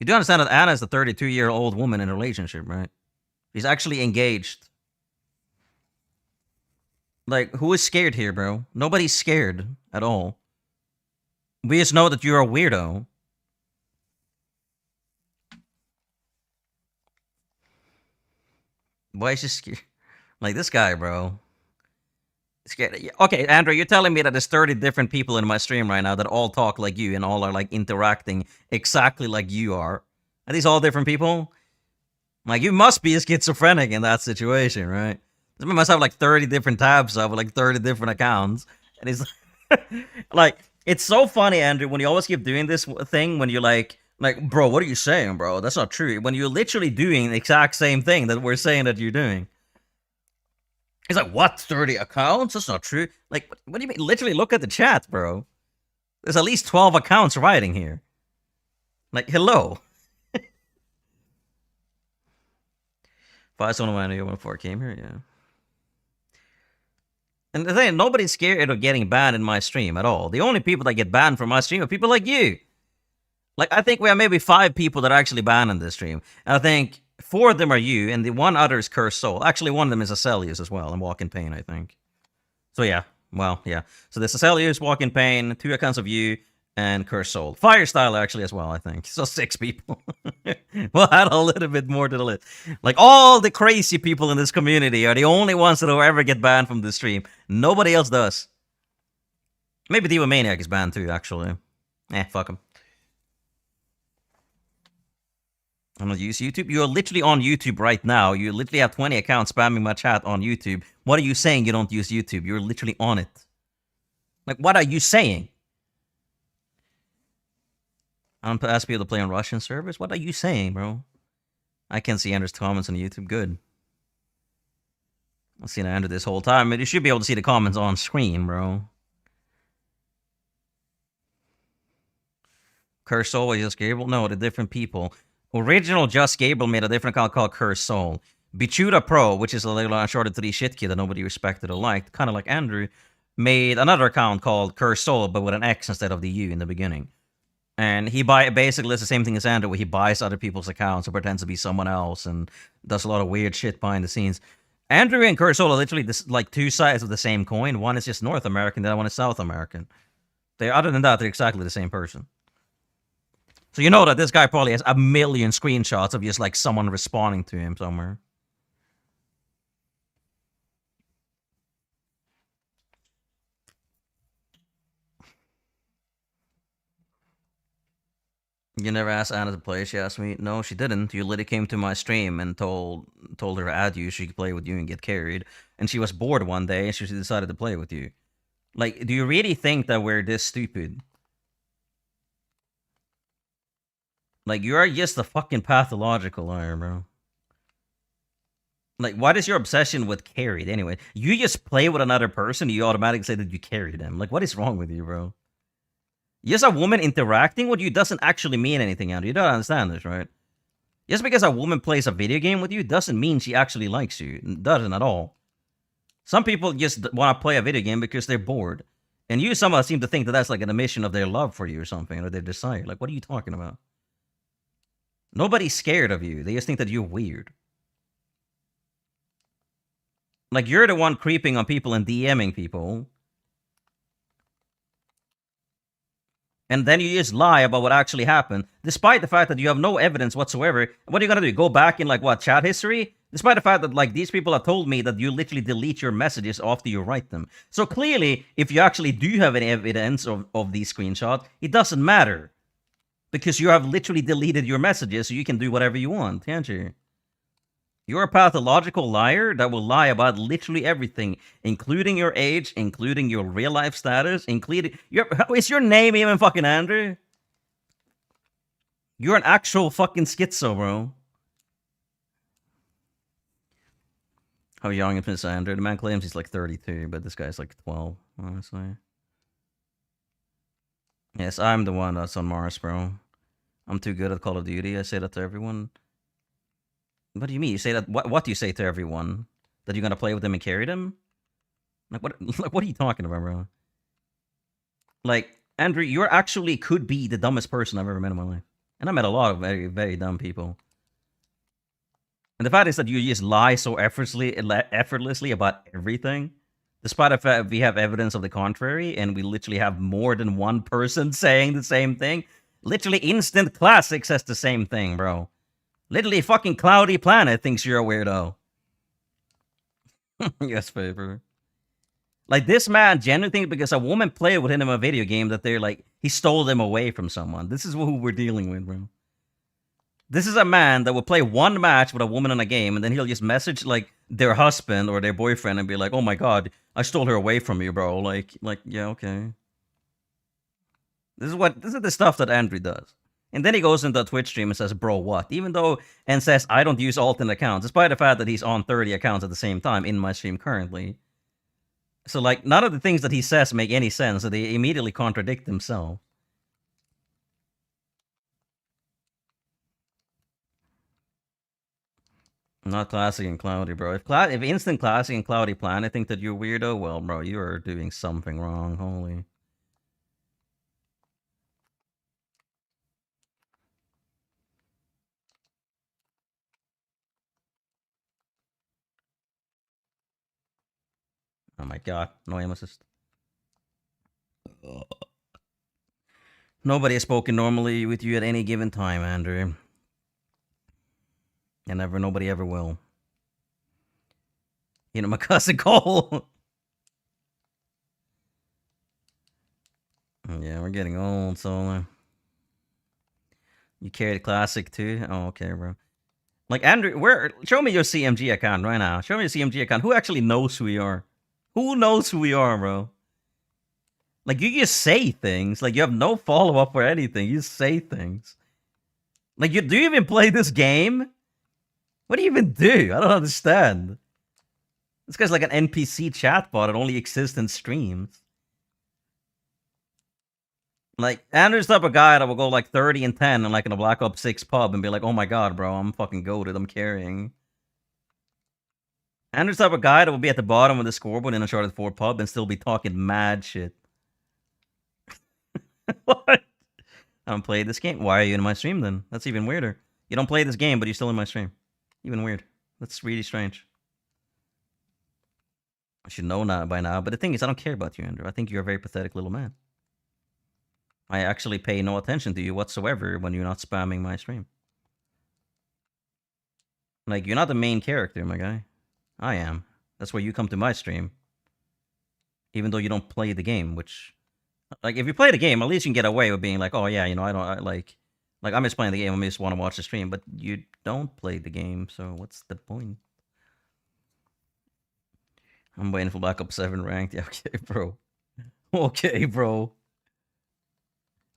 You do understand that Anna is a 32-year-old woman in a relationship, right? She's actually engaged. Like, who is scared here, bro? Nobody's scared at all. We just know that you're a weirdo. Why is she scared? Like, this guy, bro. Scared. Okay, Andrew, you're telling me that there's 30 different people in my stream right now that all talk like you and all are, like, interacting exactly like you are. Are these all different people? Like, you must be schizophrenic in that situation, right? I must have like 30 different tabs up with like 30 different accounts. And it's like, it's so funny, Andrew, when you always keep doing this thing when you're like, Like, bro, what are you saying, bro? That's not true. When you're literally doing the exact same thing that we're saying that you're doing. He's like, what, 30 accounts? That's not true. Like, what do you mean? Literally look at the chat, bro. There's at least 12 accounts writing here. Like, hello. Five someone when you before I came here, yeah. And the thing, nobody's scared of getting banned in my stream at all. The only people that get banned from my stream are people like you. Like, I think we have maybe 5 people that are actually banned in this stream. And I think 4 of them are you, and the one other is Cursed Soul. Actually, one of them is Acelius as well, and Walk in Pain, I think. So yeah, well, yeah. So there's Acelius, Walk in Pain, 2 accounts of you, and Cursed Soul. Firestyle, actually, as well, I think. So 6 people. We'll add a little bit more to the list. Like, all the crazy people in this community are the only ones that will ever get banned from this stream. Nobody else does. Maybe Diva Maniac is banned too, actually. Fuck him. I'm not using YouTube. You're literally on YouTube right now. You literally have 20 accounts spamming my chat on YouTube. What are you saying you don't use YouTube? You're literally on it. Like, what are you saying? I don't ask people to play on Russian servers? What are you saying, bro? I can't see Andrew's comments on YouTube. Good. I've seen Andrew this whole time. But you should be able to see the comments on screen, bro. Cursed Soul or Just Gable? No, the different people. Original Just Gable made a different account called Cursed Soul. Bichuda Pro, which is a little Uncharted 3 shit kid that nobody respected or liked, kind of like Andrew, made another account called Cursed Soul, but with an X instead of the U in the beginning. And he basically does the same thing as Andrew, where he buys other people's accounts and pretends to be someone else and does a lot of weird shit behind the scenes. Andrew and Cursed Soul are literally like 2 sides of the same coin. One is just North American, the other one is South American. Other than that, they're exactly the same person. So you know that this guy probably has a million screenshots of just like someone responding to him somewhere. You never asked Anna to play. She asked me. No, she didn't. You literally came to my stream and told her to add you. She could play with you and get carried. And she was bored one day and she decided to play with you. Like, do you really think that we're this stupid? Like, you are just a fucking pathological liar, bro. Like, what is your obsession with carried anyway? You just play with another person, you automatically say that you carried them. Like, what is wrong with you, bro? Just a woman interacting with you doesn't actually mean anything, Andrew. You don't understand this, right? Just because a woman plays a video game with you doesn't mean she actually likes you. It doesn't at all. Some people just want to play a video game because they're bored. And you somehow seem to think that that's like an admission of their love for you or something, or their desire. Like, what are you talking about? Nobody's scared of you. They just think that you're weird. Like, you're the one creeping on people and DMing people. And then you just lie about what actually happened, despite the fact that you have no evidence whatsoever. What are you gonna do? Go back in, like, what, chat history? Despite the fact that, like, these people have told me that you literally delete your messages after you write them. So clearly, if you actually do have any evidence of these screenshots, it doesn't matter. Because you have literally deleted your messages, so you can do whatever you want, can't you? You're a pathological liar that will lie about literally everything, including your age, including your real-life status, including... Is your name even fucking Andrew? You're an actual fucking schizo, bro. How young is Prince Andrew? The man claims he's like 32, but this guy's like 12, honestly. Yes, I'm the one that's on Mars, bro. I'm too good at Call of Duty. I say that to everyone. What do you mean? You say that? What do you say to everyone? That you're gonna play with them and carry them? Like what? Like what are you talking about, bro? Like Andrew, you actually could be the dumbest person I've ever met in my life, and I met a lot of very, very dumb people. And the fact is that you just lie so effortlessly about everything, despite the fact we have evidence of the contrary, and we literally have more than one person saying the same thing. Literally, Instant Classic says the same thing, bro. Literally, fucking Cloudy Planet thinks you're a weirdo. Yes, favor. Like, this man genuinely thinks because a woman played with him in a video game that they're like, he stole them away from someone. This is who we're dealing with, bro. This is a man that will play one match with a woman in a game, and then he'll just message, like, their husband or their boyfriend and be like, oh my god, I stole her away from you, bro. Like, yeah, okay. This is the stuff that Andrew does. And then he goes into a Twitch stream and says, bro, what? Even though, and says, I don't use alternate accounts, despite the fact that he's on 30 accounts at the same time in my stream currently. So, like, none of the things that he says make any sense, so they immediately contradict themselves. Not classic and cloudy, bro. If instant classic and cloudy plan, I think that you're weirdo, well, bro, you are doing something wrong. Holy. Oh my god, no aim assist. Nobody has spoken normally with you at any given time, Andrew. And nobody ever will. You know, my cousin Cole. Yeah, we're getting old, so you carried classic too? Oh, okay, bro. Like, Andrew, show me your CMG account right now. Show me your CMG account. Who actually knows who we are? Who knows who we are, bro? Like, you just say things. Like, you have no follow-up or anything. You just say things. Like, do you even play this game? What do you even do? I don't understand. This guy's like an NPC chatbot. It only exists in streams. Like, Andrew's the type of guy that will go like 30 and 10 and like in a Black Ops 6 pub and be like, oh my god, bro, I'm fucking goated. I'm carrying. Andrew's the type of guy that will be at the bottom of the scoreboard in Uncharted 4 pub and still be talking mad shit. What? I don't play this game. Why are you in my stream then? That's even weirder. You don't play this game, but you're still in my stream. Even weird. That's really strange. I should know that by now. But the thing is, I don't care about you, Andrew. I think you're a very pathetic little man. I actually pay no attention to you whatsoever when you're not spamming my stream. Like, you're not the main character, my guy. I am. That's why you come to my stream. Even though you don't play the game, which... Like, if you play the game, at least you can get away with being like, oh yeah, you know, I'm just playing the game, I just want to watch the stream. But you don't play the game, so what's the point? I'm waiting for Black Ops 7 ranked. Yeah, okay, bro. Okay, bro.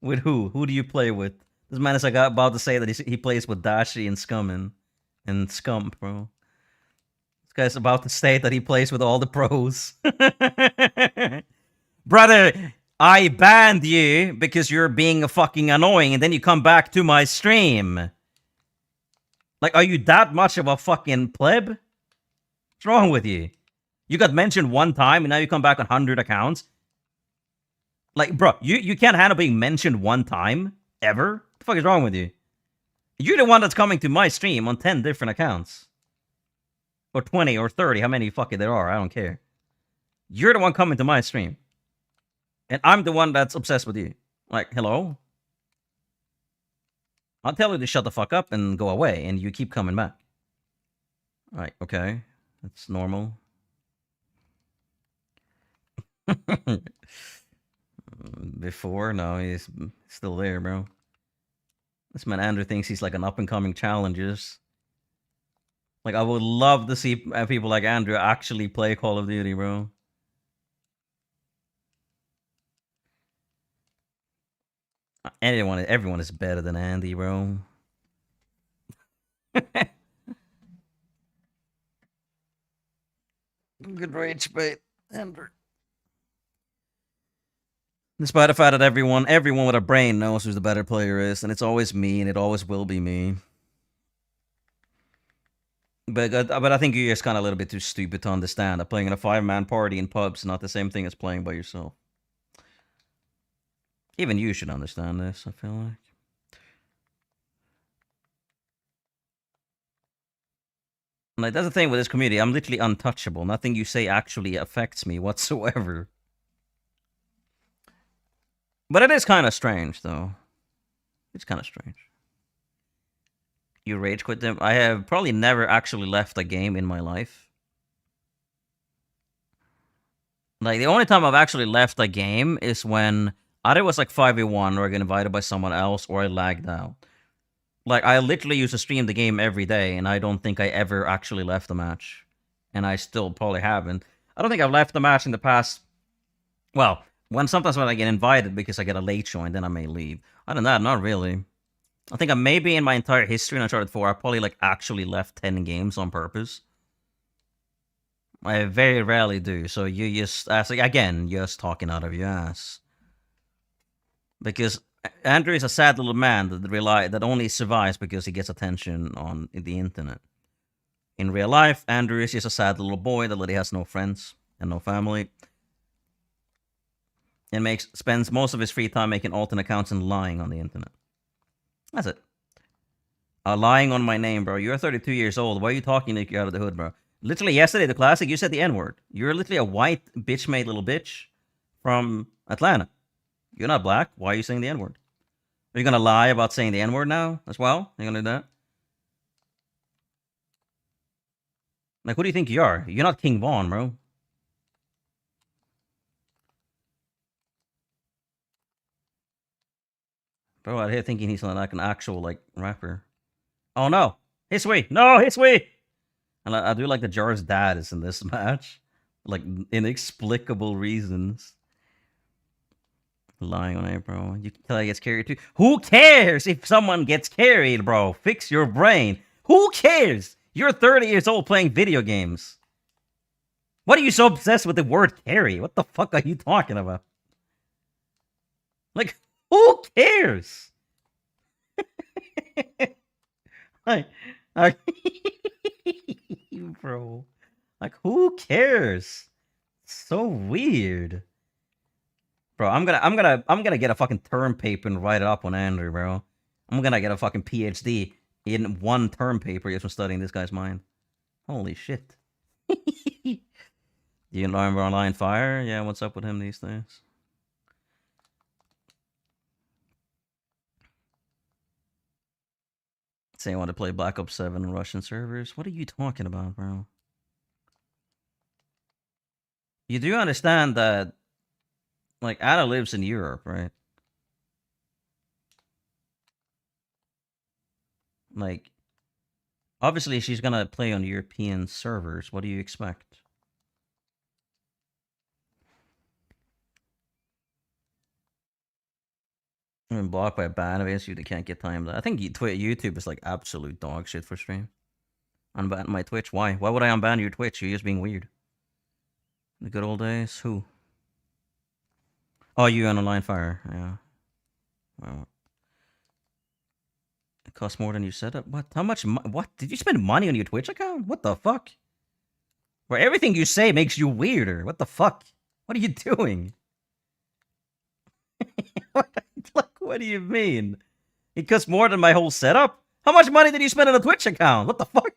With who? Who do you play with? This man is like about to say that he plays with Dashi and Scummin. And Scump, bro. This guy's about to state that he plays with all the pros. Brother, I banned you because you're being fucking annoying and then you come back to my stream. Like, are you that much of a fucking pleb? What's wrong with you? You got mentioned one time and now you come back on 100 accounts? Like, bro, you can't handle being mentioned one time? Ever? What the fuck is wrong with you? You're the one that's coming to my stream on 10 different accounts. Or 20 or 30, how many fucking there are, I don't care. You're the one coming to my stream. And I'm the one that's obsessed with you. Like, hello? I'll tell you to shut the fuck up and go away, and you keep coming back. Alright, okay. That's normal. Before? No, he's still there, bro. This man Andrew thinks he's like an up-and-coming challenges. Like, I would love to see people like Andrew actually play Call of Duty, bro. Everyone is better than Andy, bro. Good rage bait, Andrew. Despite the fact that everyone with a brain knows who the better player is, and it's always me, and it always will be me. But I think you're just kind of a little bit too stupid to understand that playing in a 5-man party in pubs is not the same thing as playing by yourself. Even you should understand this, I feel like. Like, that's the thing with this community. I'm literally untouchable. Nothing you say actually affects me whatsoever. But it is kind of strange, though. It's kind of strange. You rage quit them? I have probably never actually left a game in my life. Like, the only time I've actually left a game is when either it was like 5v1 or I got invited by someone else or I lagged out. Like, I literally used to stream the game every day and I don't think I ever actually left a match. And I still probably haven't. I don't think I've left a match in the past... Well, sometimes when I get invited because I get a late join, then I may leave. Other than that, not really. I think I maybe in my entire history in Uncharted 4, I probably like actually left 10 games on purpose. I very rarely do. So you just, again, just talking out of your ass. Because Andrew is a sad little man that only survives because he gets attention on the internet. In real life, Andrew is just a sad little boy that literally has no friends and no family. And spends most of his free time making alternate accounts and lying on the internet. That's it. Lying on my name, bro. You're 32 years old. Why are you talking like you're out of the hood, bro? Literally yesterday, the classic, you said the N-word. You're literally a white bitch-made little bitch from Atlanta. You're not black. Why are you saying the N-word? Are you gonna lie about saying the N-word now as well? Are you gonna do that? Like, who do you think you are? You're not King Von, bro. Bro out here thinking he's like an actual, like, rapper. Oh, no. Hisui. No, Hisui. And I do like the Jar's dad is in this match. Like, inexplicable reasons. Lying on it, bro. You can tell he gets carried too. Who cares if someone gets carried, bro? Fix your brain. Who cares? You're 30 years old playing video games. What are you so obsessed with the word carry? What the fuck are you talking about? Like, who cares? like, bro. Like, who cares? So weird. Bro, I'm gonna get a fucking term paper and write it up on Andrew, bro. I'm gonna get a fucking PhD in one term paper just from studying this guy's mind. Holy shit. You remember Online Fire? Yeah, what's up with him these days? Say I want to play Black Ops 7 on Russian servers. What are you talking about, bro? You do understand that, like, Ada lives in Europe, right? Like, obviously she's gonna play on European servers. What do you expect? I've been blocked by a ban against you that can't get timed. I think YouTube is like absolute dog shit for stream. Unban my Twitch. Why? Why would I unban your Twitch? You're just being weird. The good old days? Who? Oh, you on Online Fire. Yeah. Well. It costs more than you said. What? How much? What? Did you spend money on your Twitch account? What the fuck? Where everything you say makes you weirder. What the fuck? What are you doing? What do you mean? It costs more than my whole setup? How much money did you spend on a Twitch account? What the fuck?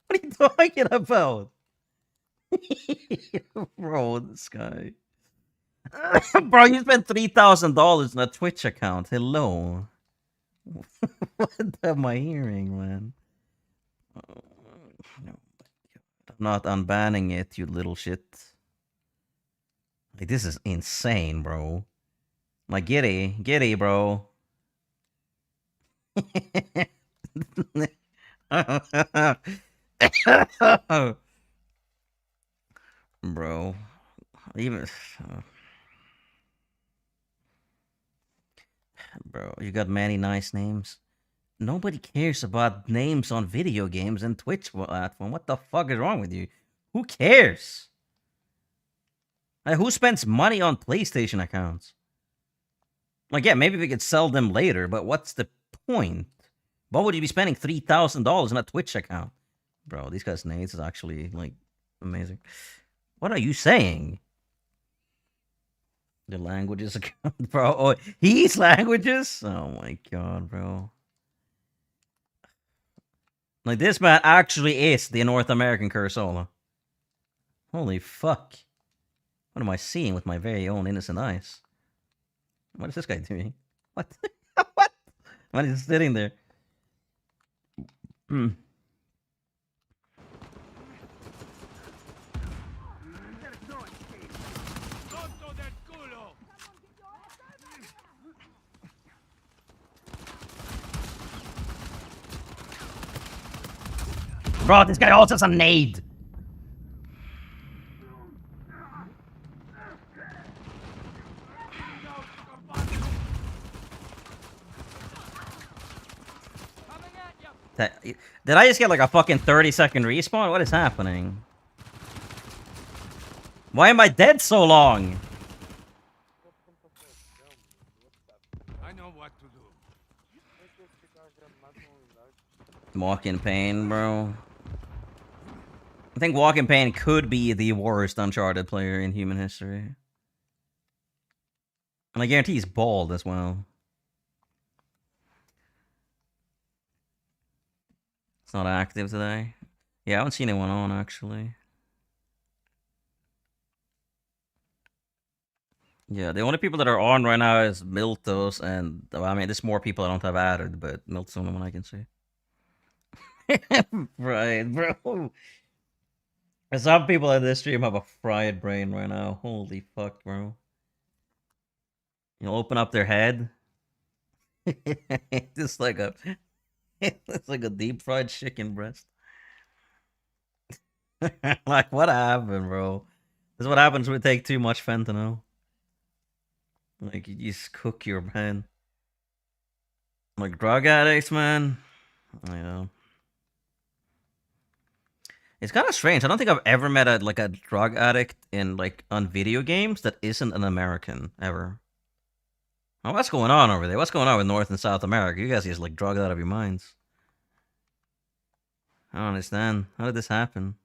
What are you talking about? Bro, this guy. Bro, you spent $3,000 on a Twitch account. Hello. What am I hearing, man? No, I'm not unbanning it, you little shit. Like, this is insane, bro. Like, giddy, bro. Bro. Even... Bro, you got many nice names. Nobody cares about names on video games and Twitch platform. What the fuck is wrong with you? Who cares? Like, who spends money on PlayStation accounts? Like, yeah, maybe we could sell them later, but what's the point? Why would you be spending $3,000 on a Twitch account? Bro, these guys' names is actually, like, amazing. What are you saying? The languages account, bro. Oh, he's languages? Oh my god, bro. Like, this man actually is the North American Kurosawa. Holy fuck. What am I seeing with my very own innocent eyes? What is this guy doing? What? What? Why is he sitting there? Bro, this guy also has a nade. Did I just get like a fucking 30-second respawn? What is happening? Why am I dead so long? I know what to do. Walk in Pain, bro. I think Walk in Pain could be the worst Uncharted player in human history. And I guarantee he's bald as well. It's not active today. Yeah, I haven't seen anyone on, actually. Yeah, the only people that are on right now is Miltos, and well, I mean, there's more people I don't have added, but Miltos the only one I can see. Right, bro. Some people in this stream have a fried brain right now. Holy fuck, bro. You know, open up their head. Just like a, it's like a deep fried chicken breast. Like, what happened, bro? This is what happens when we take too much fentanyl. Like, you just cook your brain. Like, drug addicts, man. I know. It's kind of strange. I don't think I've ever met a drug addict in like on video games that isn't an American ever. Oh, what's going on over there? What's going on with North and South America? You guys just like drugged out of your minds. I don't understand. How did this happen?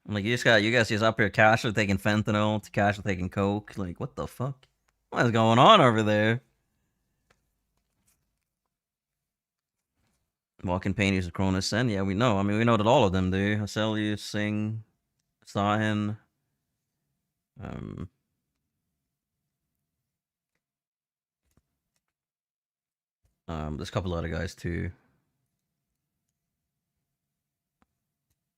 Like you guys just up here casually taking fentanyl, casually taking coke. Like what the fuck? What is going on over there? Walking Pain uses Cronus Sen. Yeah, we know. I mean, we know that all of them do. Aselius, Singh, Sahin. There's a couple other guys too.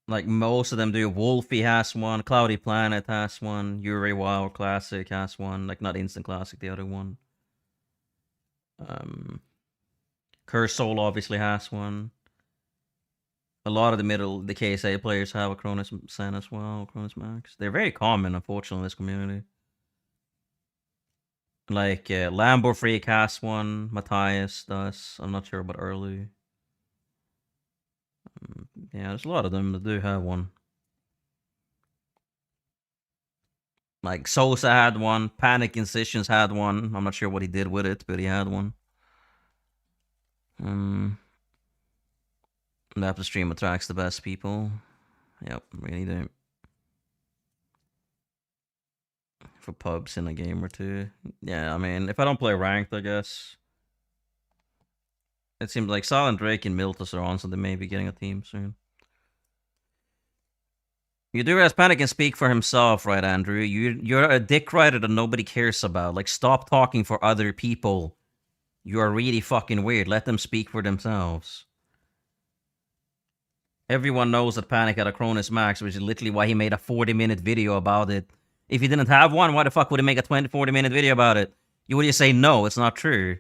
Like most of them do. Wolfie has one. Cloudy Planet has one. Yuri Wild Classic has one. Like not Instant Classic, the other one. Curse Soul obviously has one. A lot of the KSA players have a Cronus Sen as well, Cronus Max. They're very common, unfortunately, in this community. Like, Lambo Freak has one, Matthias does. I'm not sure about early. Yeah, there's a lot of them that do have one. Like, Sosa had one, Panic Incisions had one. I'm not sure what he did with it, but he had one. The stream attracts the best people. Yep, really do. For pubs in a game or two. Yeah, I mean, if I don't play ranked, I guess. It seems like Silent Drake and Miltos are on, so they may be getting a team soon. You do realize Panic can speak for himself, right, Andrew? You're a dick rider that nobody cares about. Like, stop talking for other people. You are really fucking weird. Let them speak for themselves. Everyone knows that Panic had a Cronus Max, which is literally why he made a 40-minute video about it. If he didn't have one, why the fuck would he make a 40-minute video about it? You would just say, no, it's not true.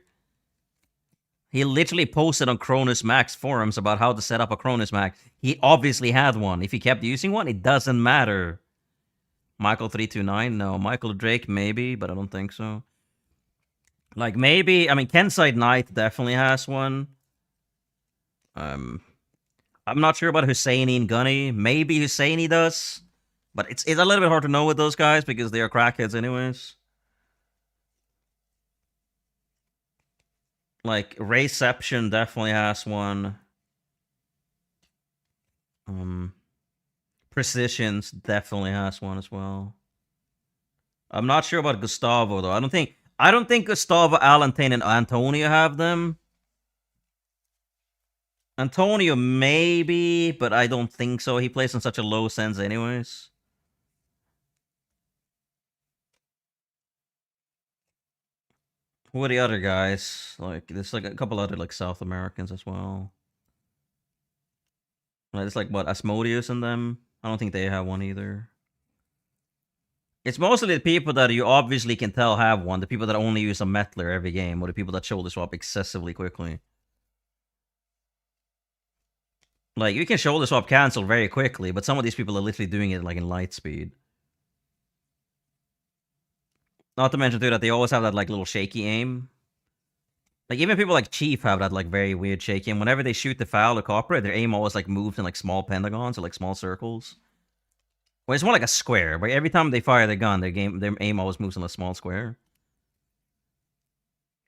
He literally posted on Cronus Max forums about how to set up a Cronus Max. He obviously had one. If he kept using one, it doesn't matter. Michael329? No. Michael Drake, maybe, but I don't think so. Like, maybe... I mean, Kenside Knight definitely has one. I'm not sure about Husseini and Gunny. Maybe Husseini does. But it's a little bit hard to know with those guys because they are crackheads anyways. Like, Rayception definitely has one. Precisions definitely has one as well. I'm not sure about Gustavo though. I don't think Gustavo, Alantane, and Antonio have them. Antonio maybe, but I don't think so. He plays in such a low sense anyways. Who are the other guys? Like, there's like a couple other like South Americans as well. There's like what, Asmodeus and them? I don't think they have one either. It's mostly the people that you obviously can tell have one. The people that only use a Metler every game, or the people that shoulder swap excessively quickly. Like, you can shoulder swap cancel very quickly, but some of these people are literally doing it like in light speed. Not to mention, too, that they always have that like little shaky aim. Like even people like Chief have that like very weird shaky, and whenever they shoot the foul or copper, their aim always like moves in like small pentagons or like small circles. Well, it's more like a square, but every time they fire their gun, their aim always moves in a small square.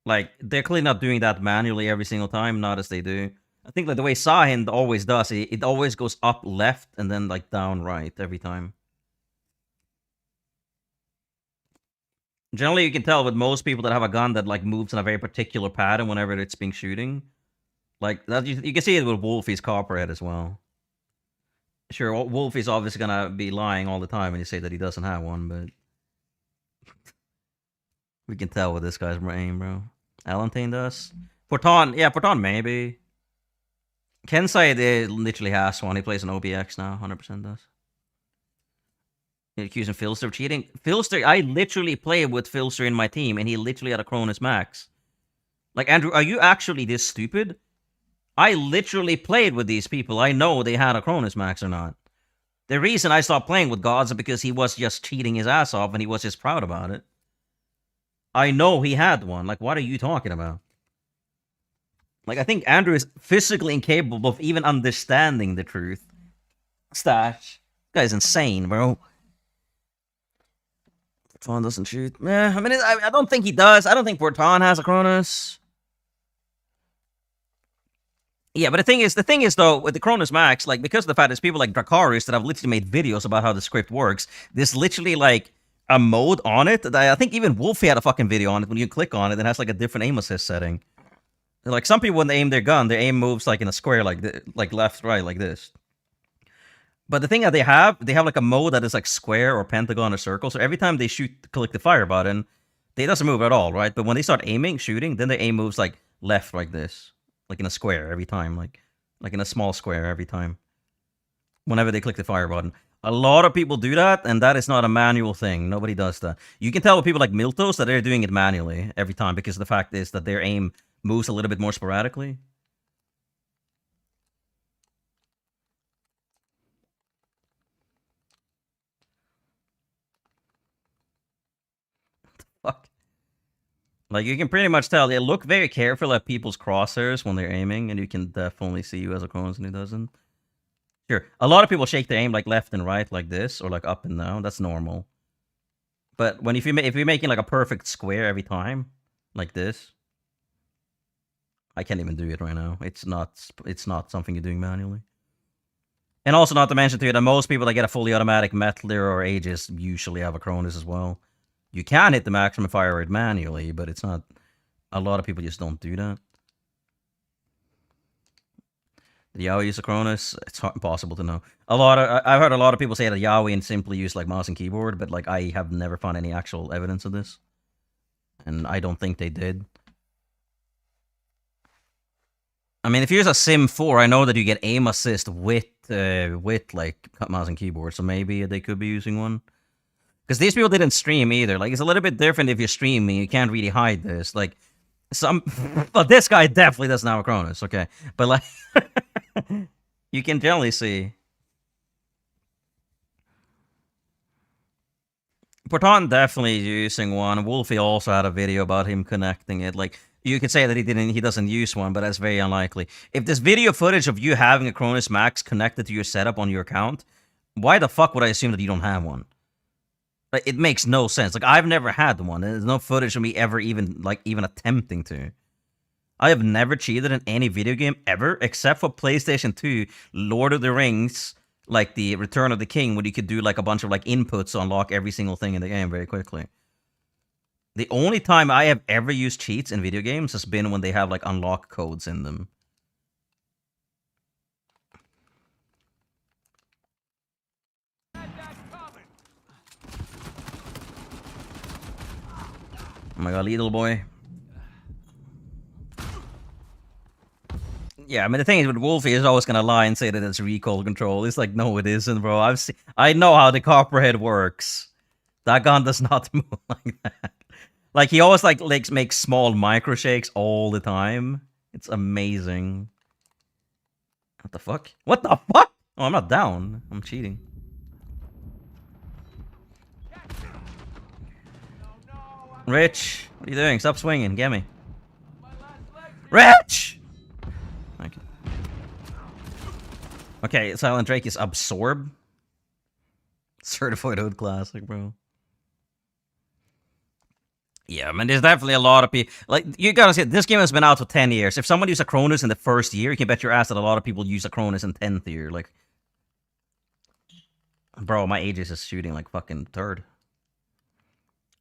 Like they're clearly not doing that manually every single time, not as they do. I think like the way Sahin always does, it always goes up left and then like down right every time. Generally, you can tell with most people that have a gun that like moves in a very particular pattern whenever it's being shooting. Like that, you can see it with Wolfie's copperhead as well. Sure, Wolfie's obviously gonna be lying all the time when you say that he doesn't have one, but we can tell with this guy's aim, bro. Alantane does. Porton, yeah, Porton maybe. Kensai literally has one. He plays an OBX now, 100% does. You're accusing Filster of cheating. Filster, I literally played with Filster in my team, and he literally had a Cronus Max. Like, Andrew, are you actually this stupid? I literally played with these people. I know they had a Cronus Max or not. The reason I stopped playing with gods is because he was just cheating his ass off, and he was just proud about it. I know he had one. Like, what are you talking about? Like, I think Andrew is physically incapable of even understanding the truth. Stash. This guy's insane, bro. Porton doesn't shoot. Yeah, I mean, I don't think he does. I don't think Porton has a Cronus. Yeah, but the thing is though, with the Cronus Max, like, because of the fact there's people like Dracarys that have literally made videos about how the script works, there's literally like a mode on it that I think even Wolfie had a fucking video on it. When you click on it, it has like a different aim assist setting. Like some people, when they aim their gun, their aim moves like in a square, like left, right, like this. But the thing that they have like a mode that is like square or pentagon or circle. So every time they shoot, click the fire button, it doesn't move at all, right? But when they start aiming, shooting, then the aim moves like left, like this, like in a square every time, like in a small square every time. Whenever they click the fire button, a lot of people do that, and that is not a manual thing. Nobody does that. You can tell with people like Miltos that they're doing it manually every time because the fact is that their aim moves a little bit more sporadically. Fuck. Like, you can pretty much tell. They look very careful at people's crosshairs when they're aiming, and you can definitely see who has a Cronus and who doesn't. Sure, a lot of people shake their aim like left and right like this, or like up and down. That's normal. But if you're making like a perfect square every time, like this, I can't even do it right now. It's not something you're doing manually. And also, not to mention too, that most people that get a fully automatic Metalir or Aegis usually have a Cronus as well. You can hit the maximum fire rate manually, but it's not. A lot of people just don't do that. Did Yaoi use a Cronus? It's impossible to know. I've heard a lot of people say that Yaoi and simply use like mouse and keyboard, but like I have never found any actual evidence of this, and I don't think they did. I mean, if you use a Sim 4, I know that you get aim assist with like mouse and keyboard, so maybe they could be using one. Because these people didn't stream either. Like, it's a little bit different if you're streaming. You can't really hide this. Like, but this guy definitely doesn't have a Cronus, okay? But like, you can generally see. Porton definitely using one. Wolfie also had a video about him connecting it. Like, you could say that he doesn't use one, but that's very unlikely. If there's video footage of you having a Cronus Max connected to your setup on your account, why the fuck would I assume that you don't have one? Like, it makes no sense. Like, I've never had one. There's no footage of me ever even attempting to. I have never cheated in any video game ever, except for PlayStation 2, Lord of the Rings, like the Return of the King, where you could do like a bunch of like inputs to unlock every single thing in the game very quickly. The only time I have ever used cheats in video games has been when they have like unlock codes in them. Oh my god, little boy. Yeah, I mean, the thing is with Wolfie is always gonna lie and say that it's recoil control. It's like, no, it isn't, bro. I know how the copperhead works. That gun does not move like that. Like, he always like makes small micro shakes all the time. It's amazing. What the fuck? What the fuck? Oh, I'm not down. I'm cheating. Rich, what are you doing? Stop swinging. Get me. Rich! Okay. Okay, Silent Drake is Absorb. Certified Hood Classic, bro. Yeah, I mean, there's definitely a lot of people. Like, you gotta say, this game has been out for 10 years. If someone used Acronis in the first year, you can bet your ass that a lot of people use Acronis in 10th year. Like, bro, my Aegis is shooting like fucking third.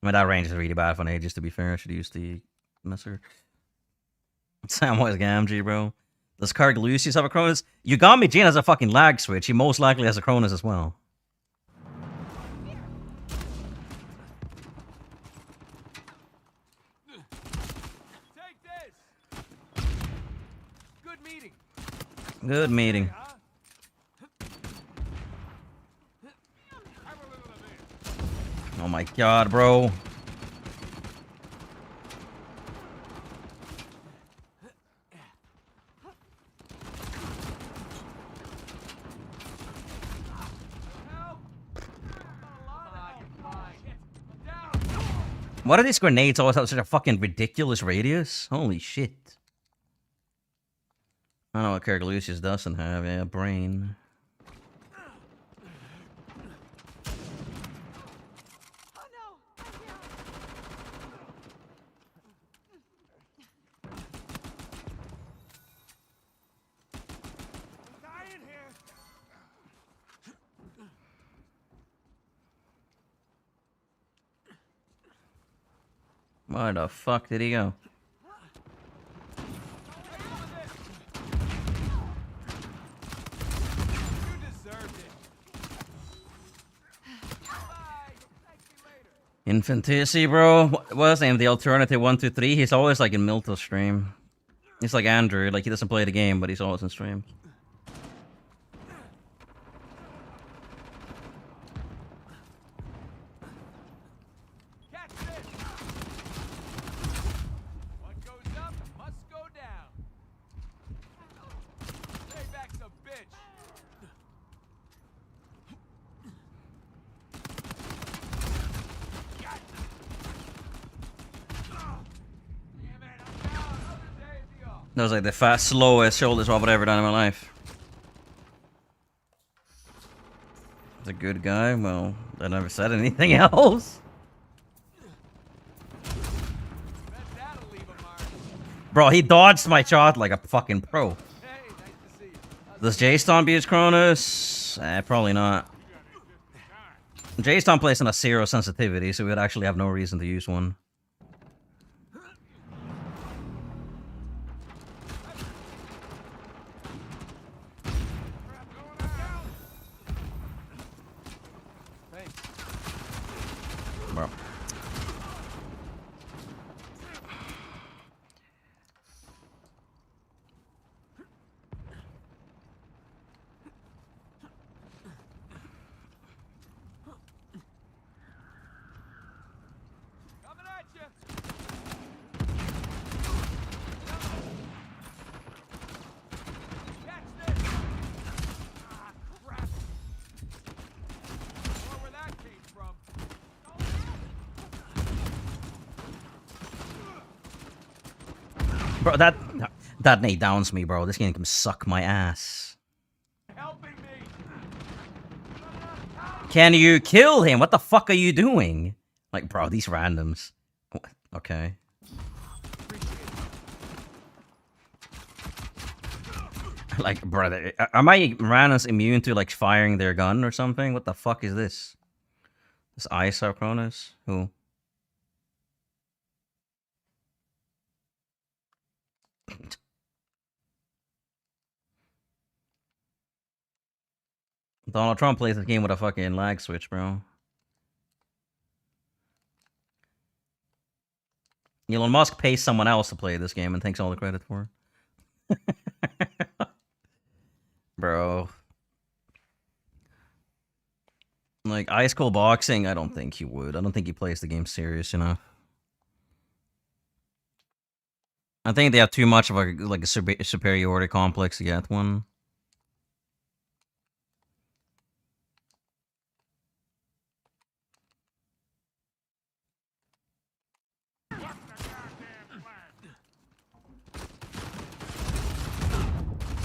I mean, that range is really bad for an Aegis, to be fair. I should use the messer. Samwise Gamgee, bro. Does Karg Lucius have a Cronus? Yugami Jin has a fucking lag switch. He most likely has a Cronus as well. Take this. Good meeting. Good meeting. Oh my god, bro. Why do these grenades always have such a fucking ridiculous radius? Holy shit. I don't know what Karg Lucius doesn't have. Yeah, brain. Where the fuck did he go? Infanticity, bro. What's his name? The alternative 123. He's always like in Milto's stream. He's like Andrew. Like, he doesn't play the game, but he's always in stream. What goes up must go down. Payback's a bitch. That was like the fast, slowest shoulder swap I've ever done in my life. He's a good guy. Well, I never said anything else. Bro, he dodged my shot like a fucking pro. Hey, nice to see you. Does J-Stomp beat Cronus? Probably not. J-Stomp plays on a 0 sensitivity, so we would actually have no reason to use one. Bro. Coming at you. Catch this. Ah, crap. Or where that came from. Bro, that nade downs me, bro. This game can suck my ass. Helping me. Can you kill him? What the fuck are you doing? Like, bro, these randoms. Okay. Like, brother, are my randoms immune to, like, firing their gun or something? What the fuck is this? This Cronus? Who? Donald Trump plays this game with a fucking lag switch, bro. Elon Musk pays someone else to play this game and takes all the credit for it. Bro. Like, Ice Cold Boxing, I don't think he would. I don't think he plays the game serious enough. I think they have too much of a superiority complex to get one.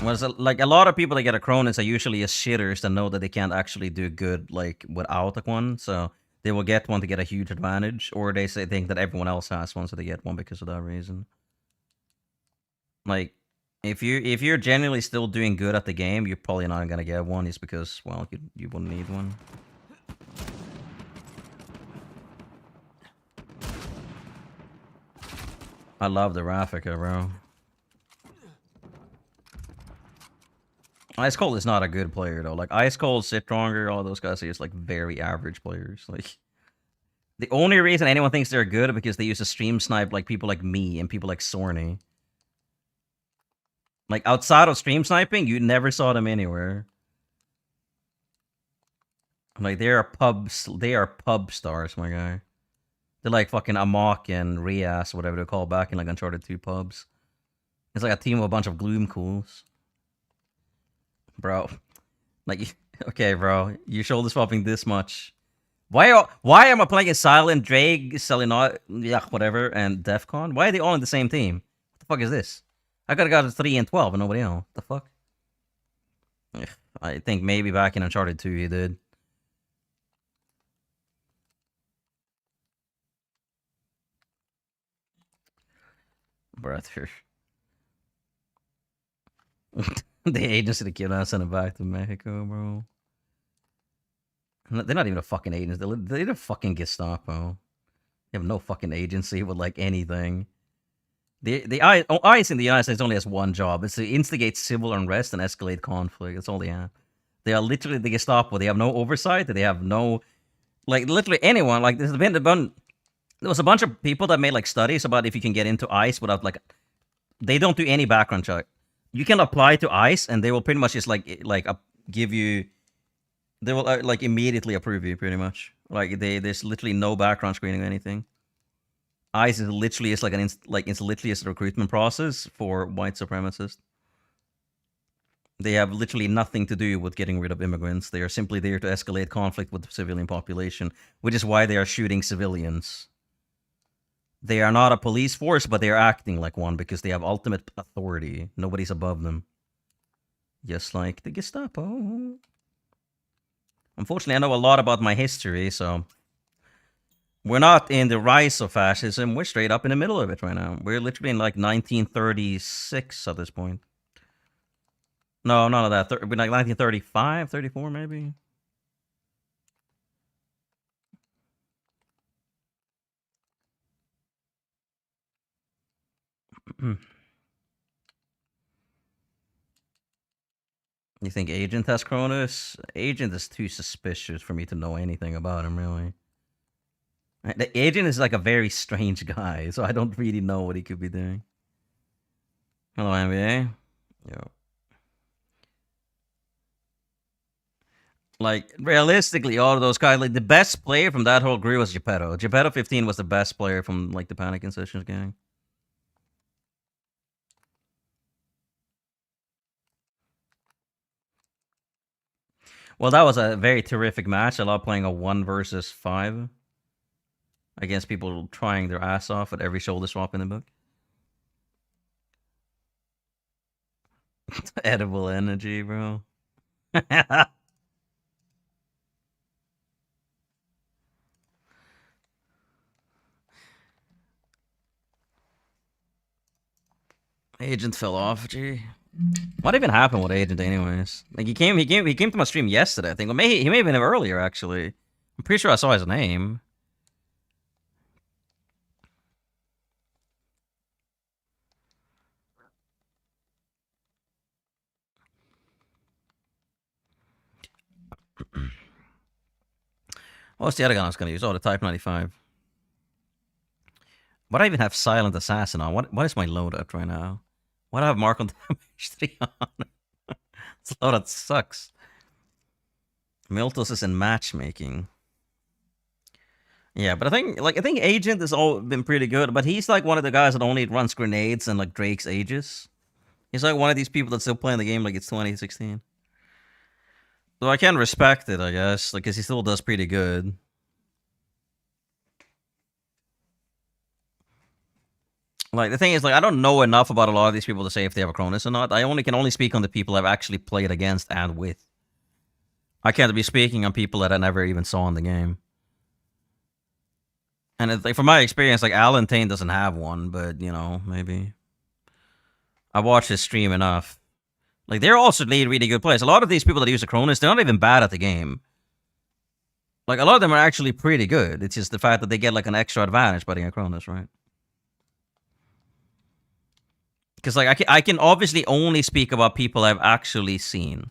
Was like a lot of people that get a Cronus are usually as shitters that know that they can't actually do good like without a one, so they will get one to get a huge advantage, or they say think that everyone else has one, so they get one because of that reason. Like, if you're genuinely still doing good at the game, you're probably not gonna get one, just because, well, you wouldn't need one. I love the Raffica, bro. Ice Cold is not a good player though. Like Ice Cold, Stronger, all those guys are just like very average players. Like the only reason anyone thinks they're good is because they use a stream snipe like people like me and people like Sorny. Like outside of stream sniping, you never saw them anywhere. Like they are pub stars, my guy. They're like fucking Amok and Rias, whatever they're called back in like Uncharted 2 pubs. It's like a team of a bunch of Gloom Cools. Bro. Like, okay, bro. You shoulder swapping this much. Why am I playing a Silent, Drake, Selenot, yeah, whatever, and Defcon? Why are they all in the same team? What the fuck is this? I gotta go to 3 and 12 and nobody else. What the fuck? Ugh, I think maybe back in Uncharted 2 he did. Brother. The agency to kill us sent it back to Mexico, bro. They're not even a fucking agency. They're a fucking Gestapo. They have no fucking agency with like anything. The ICE in the United States only has one job. It's to instigate civil unrest and escalate conflict. That's all they have. They are literally the Gestapo. They have no oversight. They have no, like, literally anyone. Like, there was a bunch of people that made like studies about if you can get into ICE without like, they don't do any background check. You can apply to ICE and they will pretty much just give you, they will like immediately approve you pretty much. Like there's literally no background screening or anything. ICE is literally it's literally a recruitment process for white supremacists. They have literally nothing to do with getting rid of immigrants. They are simply there to escalate conflict with the civilian population, which is why they are shooting civilians. They are not a police force, but they are acting like one because they have ultimate authority. Nobody's above them. Just like the Gestapo. Unfortunately, I know a lot about my history, so we're not in the rise of fascism. We're straight up in the middle of it right now. We're literally in like 1936 at this point. No, none of that. We're like 1935, 34 maybe. You think Agent has Cronus? Agent is too suspicious for me to know anything about him, really. The Agent is like a very strange guy, so I don't really know what he could be doing. Hello, NBA. Yo. Like, realistically, all of those guys, like, the best player from that whole group was Geppetto. Geppetto 15 was the best player from, like, the Panic Incisions gang. Well, that was a very terrific match. I love playing a 1 versus 5 against people trying their ass off at every shoulder swap in the book. Edible energy, bro. Agent fell off, gee. What even happened with Agent anyways? Like he came to my stream yesterday, I think. Well, he may have been earlier actually. I'm pretty sure I saw his name. What's the other gun I was gonna use? Oh, the Type 95. Why do I even have Silent Assassin on? What is my loadout right now? Why do I have Mark on damage 3 on? This loadout sucks. Miltos is in matchmaking. Yeah, but I think Agent has all been pretty good, but he's like one of the guys that only runs grenades and like Drake's Aegis. He's like one of these people that's still playing the game like it's 2016. So I can respect it, I guess, like, because he still does pretty good. Like the thing is, like I don't know enough about a lot of these people to say if they have a Cronus or not. I can only speak on the people I've actually played against and with. I can't be speaking on people that I never even saw in the game. And it's like from my experience, like Alan Tane doesn't have one, but you know, maybe I watched his stream enough. Like they're also really good players. A lot of these people that use a Cronus, they're not even bad at the game. Like a lot of them are actually pretty good. It's just the fact that they get like an extra advantage by being a Cronus, right? Because like I can obviously only speak about people I've actually seen.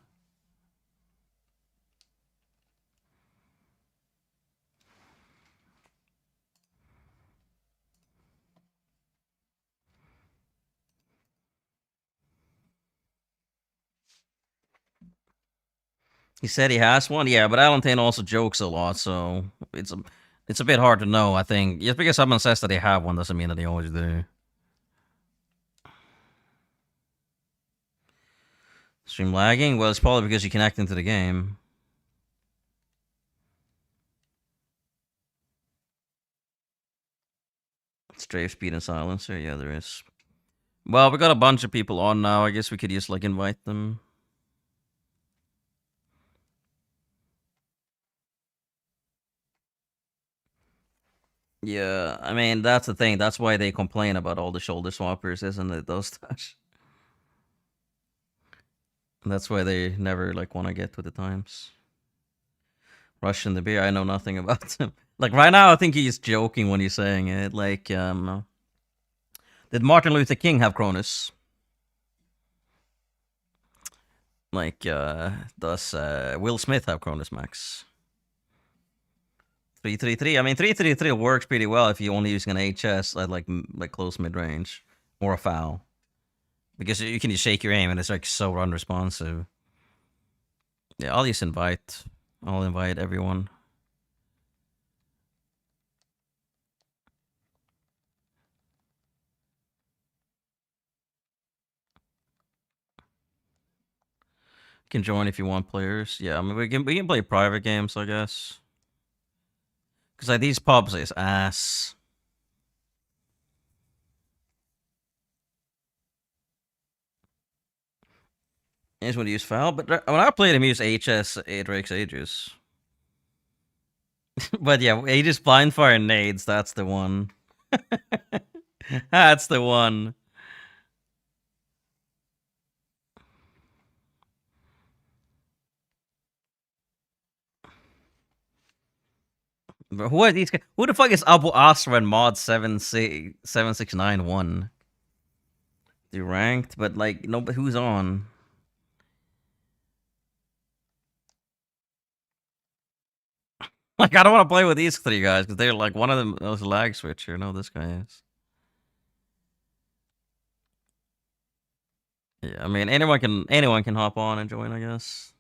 He said he has one, yeah, but Alantane also jokes a lot, so it's a bit hard to know. I think just because someone says that they have one doesn't mean that they always do. Stream lagging? Well, it's probably because you connect into the game. Strafe speed and silencer, yeah, there is. Well, we got a bunch of people on now. I guess we could just like invite them. Yeah, I mean that's the thing. That's why they complain about all the shoulder swappers, isn't it? Those touch. That's why they never like want to get with the times. Russian the beer, I know nothing about him. Like right now, I think he's joking when he's saying it. Like, did Martin Luther King have Cronus? Like, does Will Smith have Cronus Max? 333. I mean, 333 works pretty well if you're only using an HS at like close mid range or a foul, because you can just shake your aim and it's like so unresponsive. Yeah, I'll just invite. I'll invite everyone. You can join if you want players. Yeah, I mean we can play private games, I guess. Cause like these pubs is ass. I just want to use foul, but when I played him, he used HS 8 Ages. But yeah, Aegis blind fire nades. That's the one. That's the one. But who are these guys? Who the fuck is Abu Asra and mod 7691? They're ranked, but like no, but who's on? Like I don't want to play with these three guys because they're like one of them is a lag switcher. No, this guy is. Yeah, I mean anyone can hop on and join, I guess.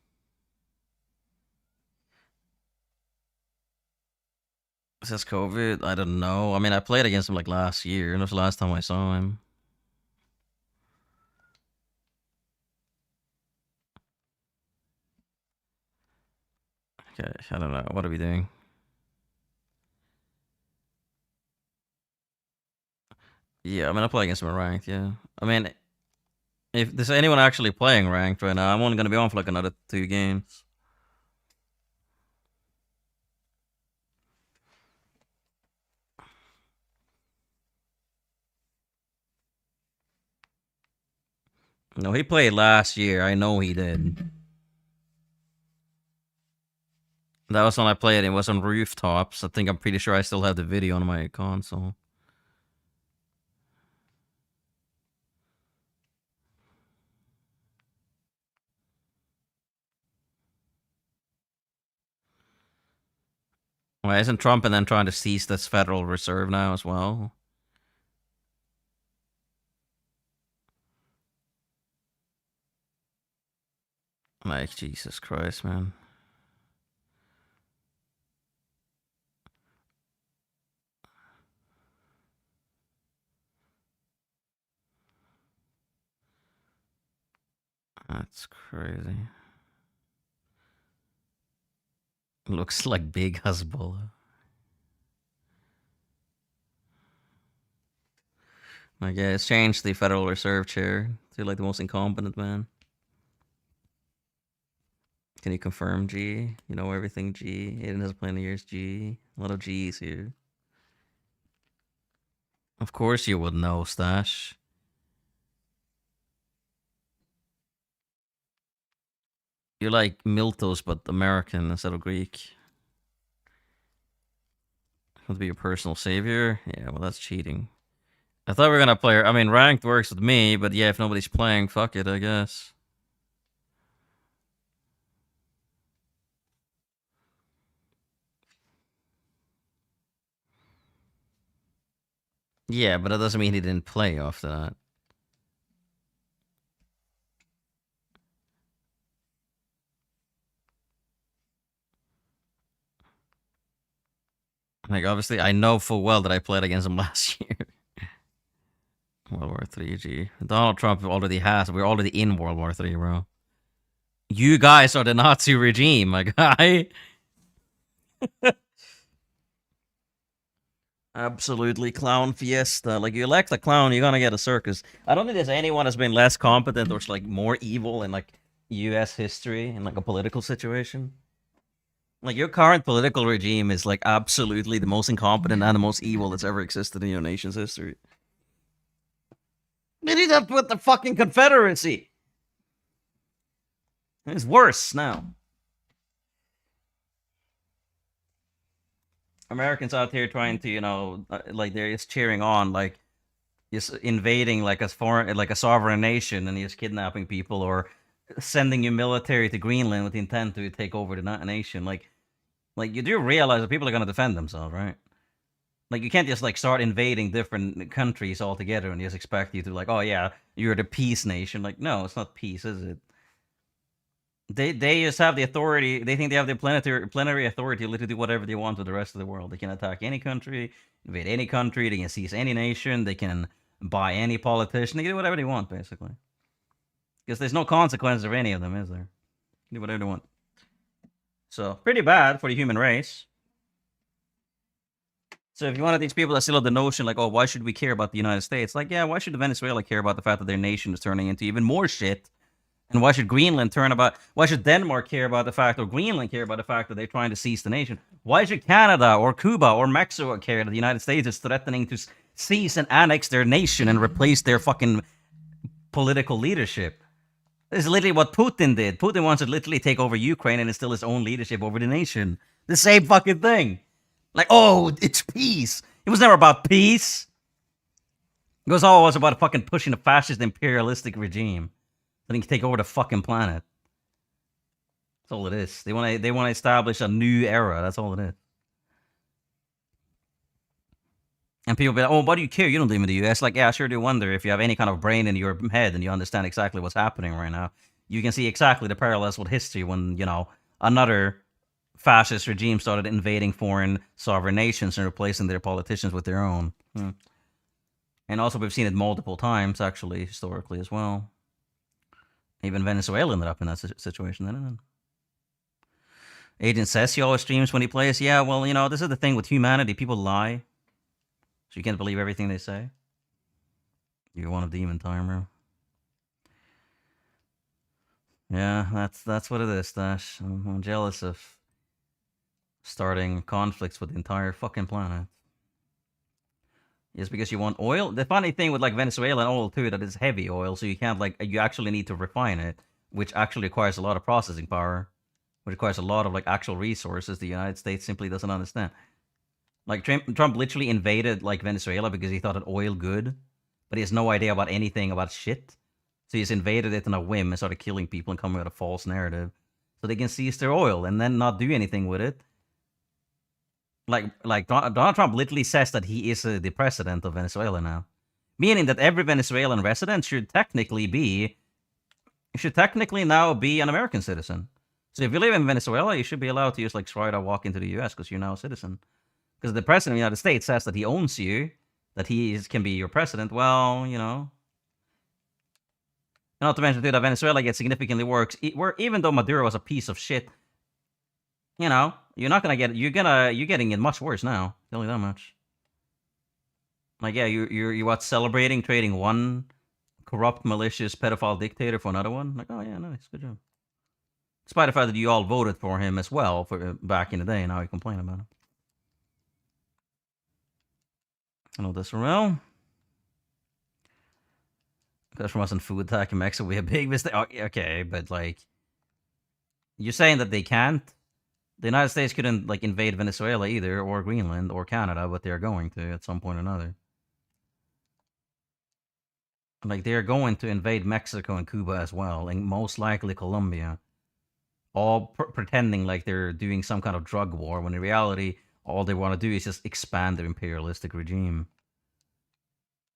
Since COVID, I don't know. I mean, I played against him like last year, and it was the last time I saw him. Okay, I don't know. What are we doing? Yeah, I mean, I play against him in ranked, yeah. I mean, if there's anyone actually playing ranked right now, I'm only going to be on for like another 2 games. No, he played last year. I know he did. That was when I played. It was on rooftops. I'm pretty sure I still have the video on my console. Why isn't Trump and then trying to seize this Federal Reserve now as well? Like, Jesus Christ, man. That's crazy. Looks like big Hezbollah. I guess change the Federal Reserve chair to like the most incompetent man. Can you confirm G? You know everything G. Aiden has plenty of years G. A lot of G's here. Of course you would know, Stash. You're like Miltos, but American instead of Greek. Want to be your personal savior? Yeah, well, that's cheating. I thought we were gonna play. I mean, ranked works with me, but yeah, if nobody's playing, fuck it, I guess. Yeah, but that doesn't mean he didn't play after that. Like, obviously, I know full well that I played against him last year. World War III, G. Donald Trump already has. We're already in World War III, bro. You guys are the Nazi regime, my guy. Absolutely clown fiesta. Like, you elect a clown, you're gonna get a circus. I don't think there's anyone that's been less competent or like more evil in like US history in like a political situation. Like, your current political regime is like absolutely the most incompetent and the most evil that's ever existed in your nation's history. They did that with the fucking Confederacy. It's worse now. Americans out here trying to, you know, like they're just cheering on, like just invading like a foreign, like a sovereign nation, and just kidnapping people or sending your military to Greenland with the intent to take over the nation. Like you do realize that people are gonna defend themselves, right? Like, you can't just like start invading different countries altogether and just expect you to like, oh yeah, you're the peace nation. Like, no, it's not peace, is it? They just have the authority. They think they have the plenary authority to do whatever they want with the rest of the world. They can attack any country, invade any country. They can seize any nation. They can buy any politician. They can do whatever they want, basically. Because there's no consequences of any of them, is there? Do whatever they want. So, pretty bad for the human race. So if you're one of these people that still have the notion like, oh, why should we care about the United States? Like, yeah, why should Venezuela care about the fact that their nation is turning into even more shit? And why should why should Denmark care about the fact, or Greenland care about the fact that they're trying to seize the nation? Why should Canada or Cuba or Mexico care that the United States is threatening to seize and annex their nation and replace their fucking political leadership? This is literally what Putin did. Putin wants to literally take over Ukraine and instill his own leadership over the nation. The same fucking thing. Like, oh, it's peace. It was never about peace. It was always about fucking pushing a fascist imperialistic regime. So they can take over the fucking planet. That's all it is. They want to establish a new era. That's all it is. And people be like, oh, why do you care? You don't live in the US. Like, yeah, I sure do wonder if you have any kind of brain in your head and you understand exactly what's happening right now. You can see exactly the parallels with history when, you know, another fascist regime started invading foreign sovereign nations and replacing their politicians with their own. And also, we've seen it multiple times, actually, historically as well. Even Venezuela ended up in that situation, didn't it? Agent says he always streams when he plays. Yeah, well, you know, this is the thing with humanity. People lie. So you can't believe everything they say. You're one of demon timer. Yeah, that's what it is, Stash. I'm jealous of starting conflicts with the entire fucking planet. Just because you want oil. The funny thing with like Venezuelan oil too, that it's heavy oil, so you can't like, you actually need to refine it, which actually requires a lot of processing power, which requires a lot of like actual resources the United States simply doesn't understand. Like Trump literally invaded like Venezuela because he thought it oil good, but he has no idea about anything about shit. So he's invaded it on a whim and started killing people and coming with a false narrative, so they can seize their oil and then not do anything with it. Like Donald Trump literally says that he is the president of Venezuela now, meaning that every Venezuelan resident should technically now be an American citizen. So if you live in Venezuela, you should be allowed to just like try to walk into the U.S. because you're now a citizen. Because the president of the United States says that he owns you, that can be your president. Well, you know. Not to mention too that Venezuela gets significantly worse. Even though Maduro was a piece of shit, you know, you're getting it much worse now. Tell you that much. Like, yeah, you what, celebrating trading one corrupt, malicious, pedophile dictator for another one? Like, oh yeah, nice, good job. Despite the fact that you all voted for him as well for back in the day, and now you complain about him. I know this well. Because from us in food attack in Mexico, we have big mistake. Oh, okay, but like, you're saying that they can't? The United States couldn't like invade Venezuela either, or Greenland, or Canada, but they're going to at some point or another. Like, they're going to invade Mexico and Cuba as well, and most likely Colombia. All pretending like they're doing some kind of drug war, when in reality, all they want to do is just expand their imperialistic regime.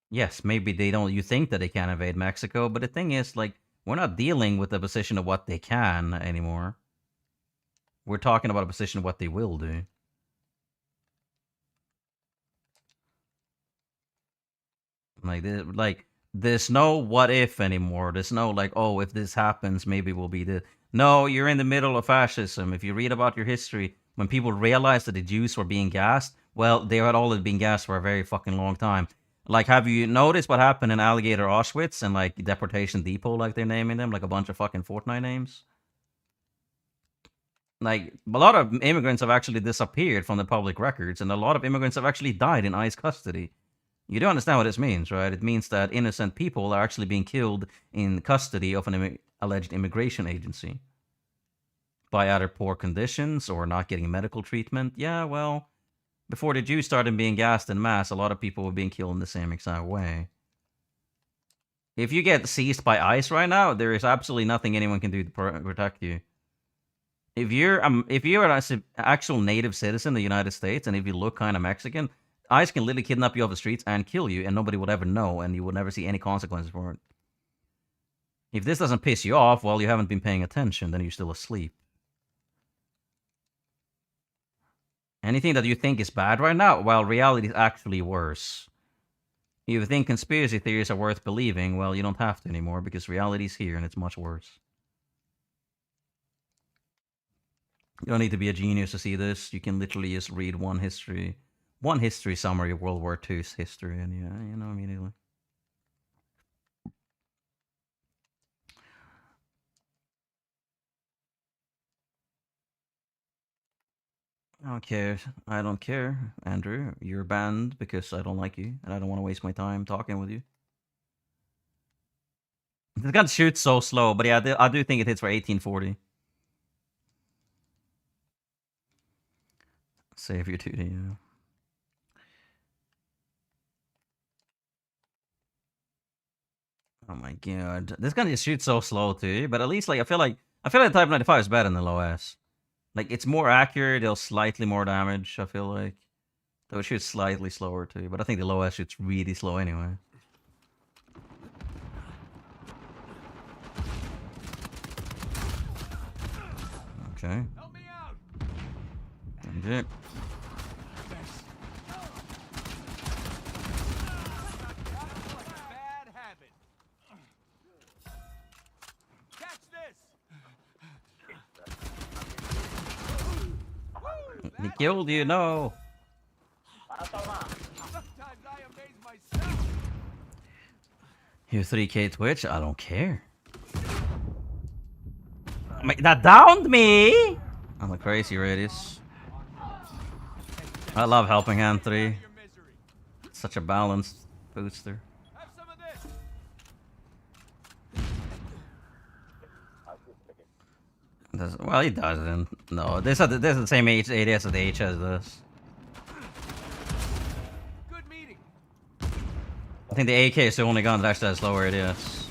Yes, maybe they don't. You think that they can invade Mexico, but the thing is, like, we're not dealing with the position of what they can anymore. We're talking about a position of what they will do. Like, there's no what if anymore. There's no like, oh, if this happens, maybe we'll be this. No, you're in the middle of fascism. If you read about your history, when people realized that the Jews were being gassed, well, they had already been gassed for a very fucking long time. Like, have you noticed what happened in Alligator Auschwitz and like Deportation Depot, like they're naming them, like a bunch of fucking Fortnite names? Like, a lot of immigrants have actually disappeared from the public records, and a lot of immigrants have actually died in ICE custody. You do understand what this means, right? It means that innocent people are actually being killed in custody of an alleged immigration agency by either poor conditions or not getting medical treatment. Yeah, well, before the Jews started being gassed en masse, a lot of people were being killed in the same exact way. If you get seized by ICE right now, there is absolutely nothing anyone can do to protect you. If you're an actual native citizen of the United States, and if you look kind of Mexican, ICE can literally kidnap you off the streets and kill you, and nobody would ever know, and you would never see any consequences for it. If this doesn't piss you off, well, you haven't been paying attention, then you're still asleep. Anything that you think is bad right now, well, reality is actually worse. If you think conspiracy theories are worth believing, well, you don't have to anymore, because reality's here, and it's much worse. You don't need to be a genius to see this. You can literally just read one history summary of World War II's history, and yeah, you know immediately. I don't care. I don't care, Andrew. You're banned because I don't like you, and I don't want to waste my time talking with you. This gun shoots so slow, but yeah, I do think it hits for 1840. Save your 2D, yeah. Oh my god, this gun just shoots so slow too. But at least, like, I feel like Type 95 is better than the low S. Like, it's more accurate. Deals slightly more damage. I feel like, though it shoots slightly slower too. But I think the low S shoots really slow anyway. Okay. Help me out. Okay. Bad habit. Catch this. He killed you, no. Sometimes I amaze myself. You're 3K Twitch? I don't care. That downed me! I'm a crazy radius. I love Helping Hand 3. It's such a balanced booster. Have some of this. Well, he doesn't. No, this is the same ADS as the H as this. Good meeting. I think the AK is the only gun that actually has lower ADS.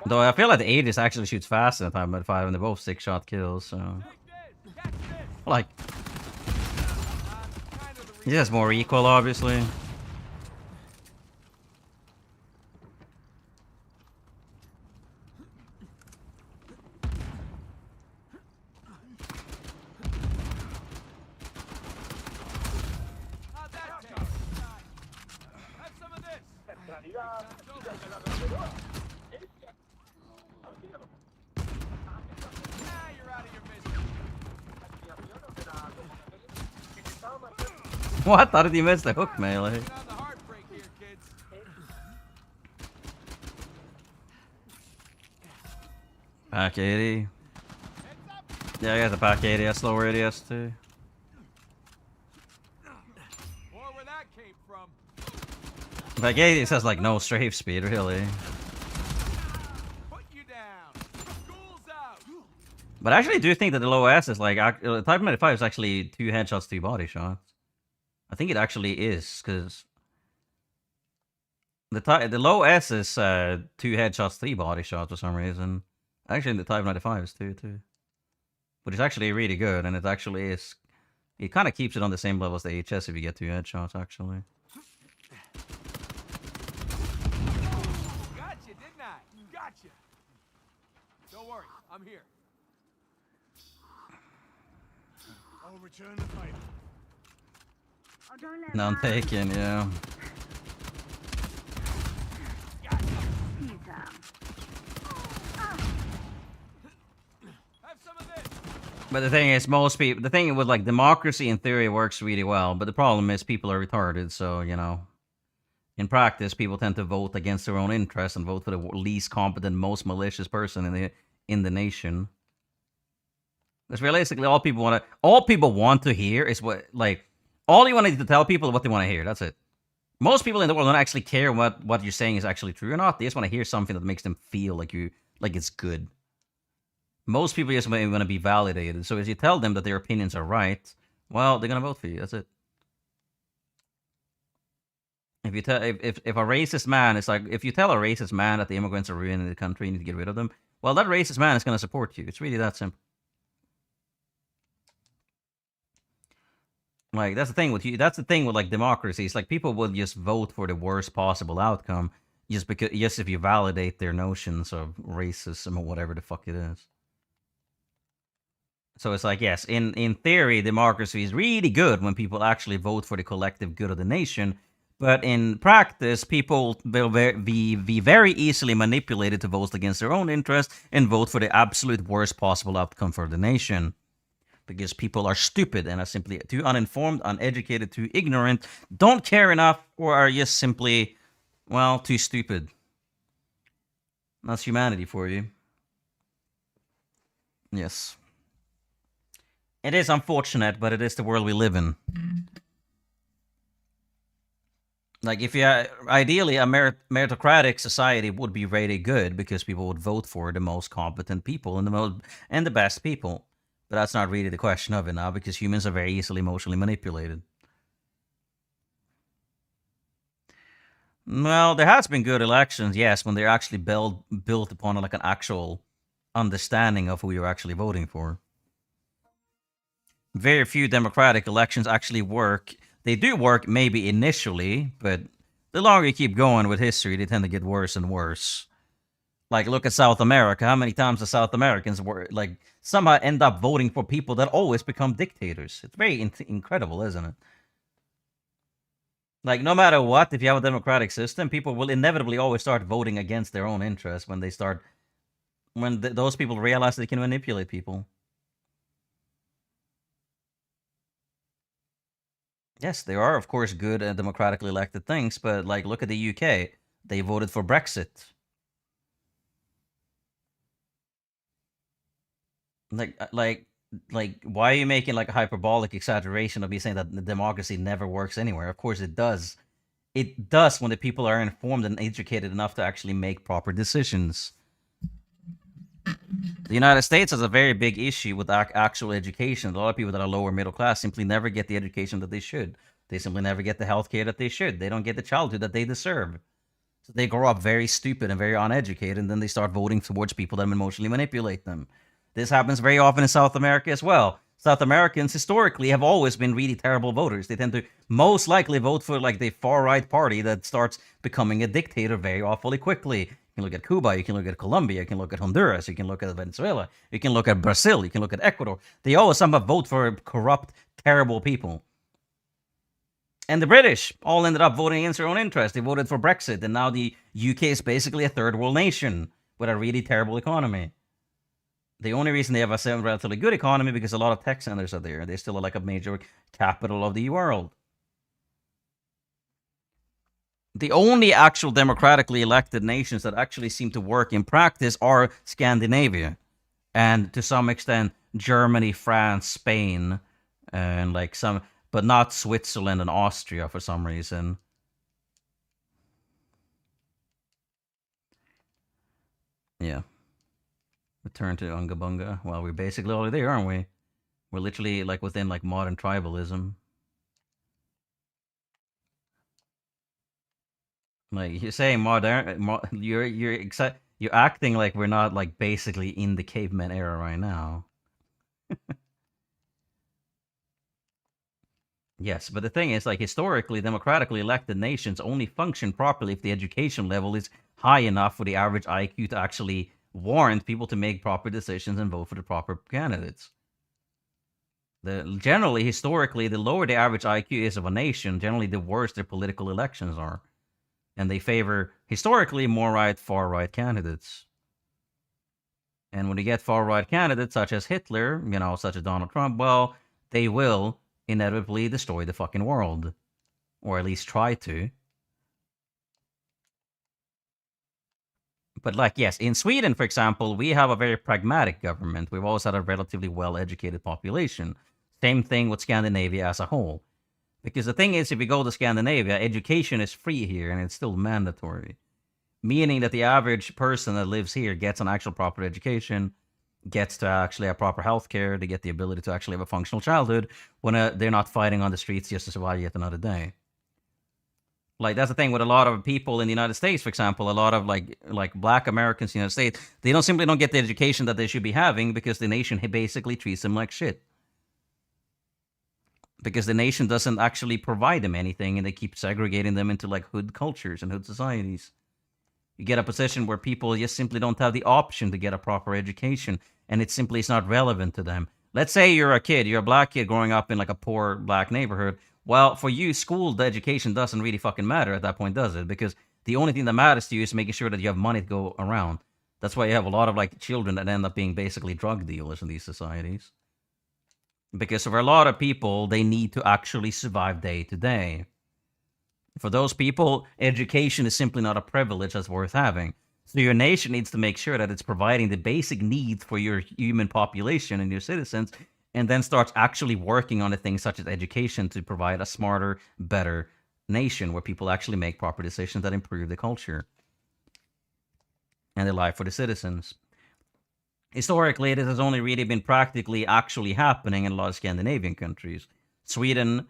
Though I feel like the Aegis actually shoots faster than Type 95, and they're both 6-shot kills, so... Like... He has more equal, obviously. Have some of this. Now you're out of your misery. What? How did he miss the hook melee? On the hard break here, kids. Pack 80. Yeah, I got the pack 80. I slow radius too. More where that came from. Pack 80 says like no strafe speed, really. Put you down. School's out. But I actually do think that the low S is like Type 95 is actually 2 headshots, 2 body shots. I think it actually is because the low S is 2 headshots, 3 body shots for some reason. Actually, the Type 95 is 2 too, which is actually really good, and it actually is. It kind of keeps it on the same level as the HS if you get 2 headshots actually. Gotcha, didn't I? Gotcha. Don't worry, I'm here. I'll return the fight. None taken, yeah. Have some of this. But the thing is, most people, the thing with like democracy in theory works really well, but the problem is people are retarded, so, you know, in practice, people tend to vote against their own interests and vote for the least competent, most malicious person in the nation. Because realistically, all people want to hear is what, like, all you want to tell people is what they want to hear. That's it. Most people in the world don't actually care what you're saying is actually true or not. They just want to hear something that makes them feel like it's good. Most people just want to be validated. So if you tell them that their opinions are right, well, they're gonna vote for you. That's it. If you tell if a racist man, it's like if you tell a racist man that the immigrants are ruining the country, you need to get rid of them. Well, that racist man is gonna support you. It's really that simple. Like that's the thing with you. That's the thing with like democracy. It's like people will just vote for the worst possible outcome just if you validate their notions of racism or whatever the fuck it is. So it's like, yes, in theory, democracy is really good when people actually vote for the collective good of the nation. But in practice, people will be very easily manipulated to vote against their own interests and vote for the absolute worst possible outcome for the nation. Because people are stupid and are simply too uninformed, uneducated, too ignorant, don't care enough, or are just simply, well, too stupid. That's humanity for you. Yes. It is unfortunate, but it is the world we live in. Like, if you ideally a meritocratic society would be really good because people would vote for the most competent people and the best people. But that's not really the question of it now because humans are very easily emotionally manipulated. Well, there has been good elections, yes, when they're actually built upon like an actual understanding of who you're actually voting for. Very few democratic elections actually work. They do work maybe initially, but the longer you keep going with history, they tend to get worse and worse. Like, look at South America. How many times the South Americans somehow end up voting for people that always become dictators? It's very incredible, isn't it? Like, no matter what, if you have a democratic system, people will inevitably always start voting against their own interests when those people realize they can manipulate people. Yes, there are, of course, good and democratically elected things, but, like, look at the UK. They voted for Brexit. Like, why are you making, like, a hyperbolic exaggeration of you saying that the democracy never works anywhere? Of course it does. It does when the people are informed and educated enough to actually make proper decisions. The United States has a very big issue with actual education. A lot of people that are lower middle class simply never get the education that they should. They simply never get the health care that they should. They don't get the childhood that they deserve. So they grow up very stupid and very uneducated, and then they start voting towards people that emotionally manipulate them. This happens very often in South America as well. South Americans historically have always been really terrible voters. They tend to most likely vote for like the far-right party that starts becoming a dictator very awfully quickly. You can look at Cuba, you can look at Colombia, you can look at Honduras, you can look at Venezuela, you can look at Brazil, you can look at Ecuador. They always somehow vote for corrupt, terrible people. And the British all ended up voting against their own interest. They voted for Brexit, and now the UK is basically a third world nation with a really terrible economy. The only reason they have a relatively good economy because a lot of tech centers are there. They're still like a major capital of the world. The only actual democratically elected nations that actually seem to work in practice are Scandinavia, and to some extent Germany, France, Spain, and like some, but not Switzerland and Austria for some reason. Yeah. Return to Unga Bunga. Well, we're basically already there, aren't we? We're literally like within like modern tribalism. Like you're saying you're acting like we're not like basically in the caveman era right now. Yes, but the thing is, like, historically, democratically elected nations only function properly if the education level is high enough for the average IQ to actually warrant people to make proper decisions and vote for the proper candidates. Generally, historically, the lower the average IQ is of a nation, generally the worse their political elections are. And they favor, historically, more right, far right candidates. And when you get far right candidates, such as Hitler, such as Donald Trump, well, they will inevitably destroy the fucking world. Or at least try to. But, like, yes, in Sweden, for example, we have a very pragmatic government. We've always had a relatively well educated population. Same thing with Scandinavia as a whole. Because the thing is, if you go to Scandinavia, education is free here and it's still mandatory. Meaning that the average person that lives here gets an actual proper education, gets to actually have proper health care, they get the ability to actually have a functional childhood when they're not fighting on the streets just to survive yet another day. Like, that's the thing with a lot of people in the United States, for example, a lot of like black Americans in the United States, they simply don't get the education that they should be having because the nation basically treats them like shit. Because the nation doesn't actually provide them anything, and they keep segregating them into like hood cultures and hood societies. You get a position where people just simply don't have the option to get a proper education, and it simply is not relevant to them. Let's say you're a black kid growing up in like a poor black neighborhood. Well, for you, the education doesn't really fucking matter at that point, does it? Because the only thing that matters to you is making sure that you have money to go around. That's why you have a lot of like children that end up being basically drug dealers in these societies. Because for a lot of people, they need to actually survive day to day. For those people, education is simply not a privilege that's worth having. So your nation needs to make sure that it's providing the basic needs for your human population and your citizens, and then starts actually working on the things such as education to provide a smarter, better nation where people actually make proper decisions that improve the culture and the life for the citizens. Historically, this has only really been practically actually happening in a lot of Scandinavian countries. Sweden,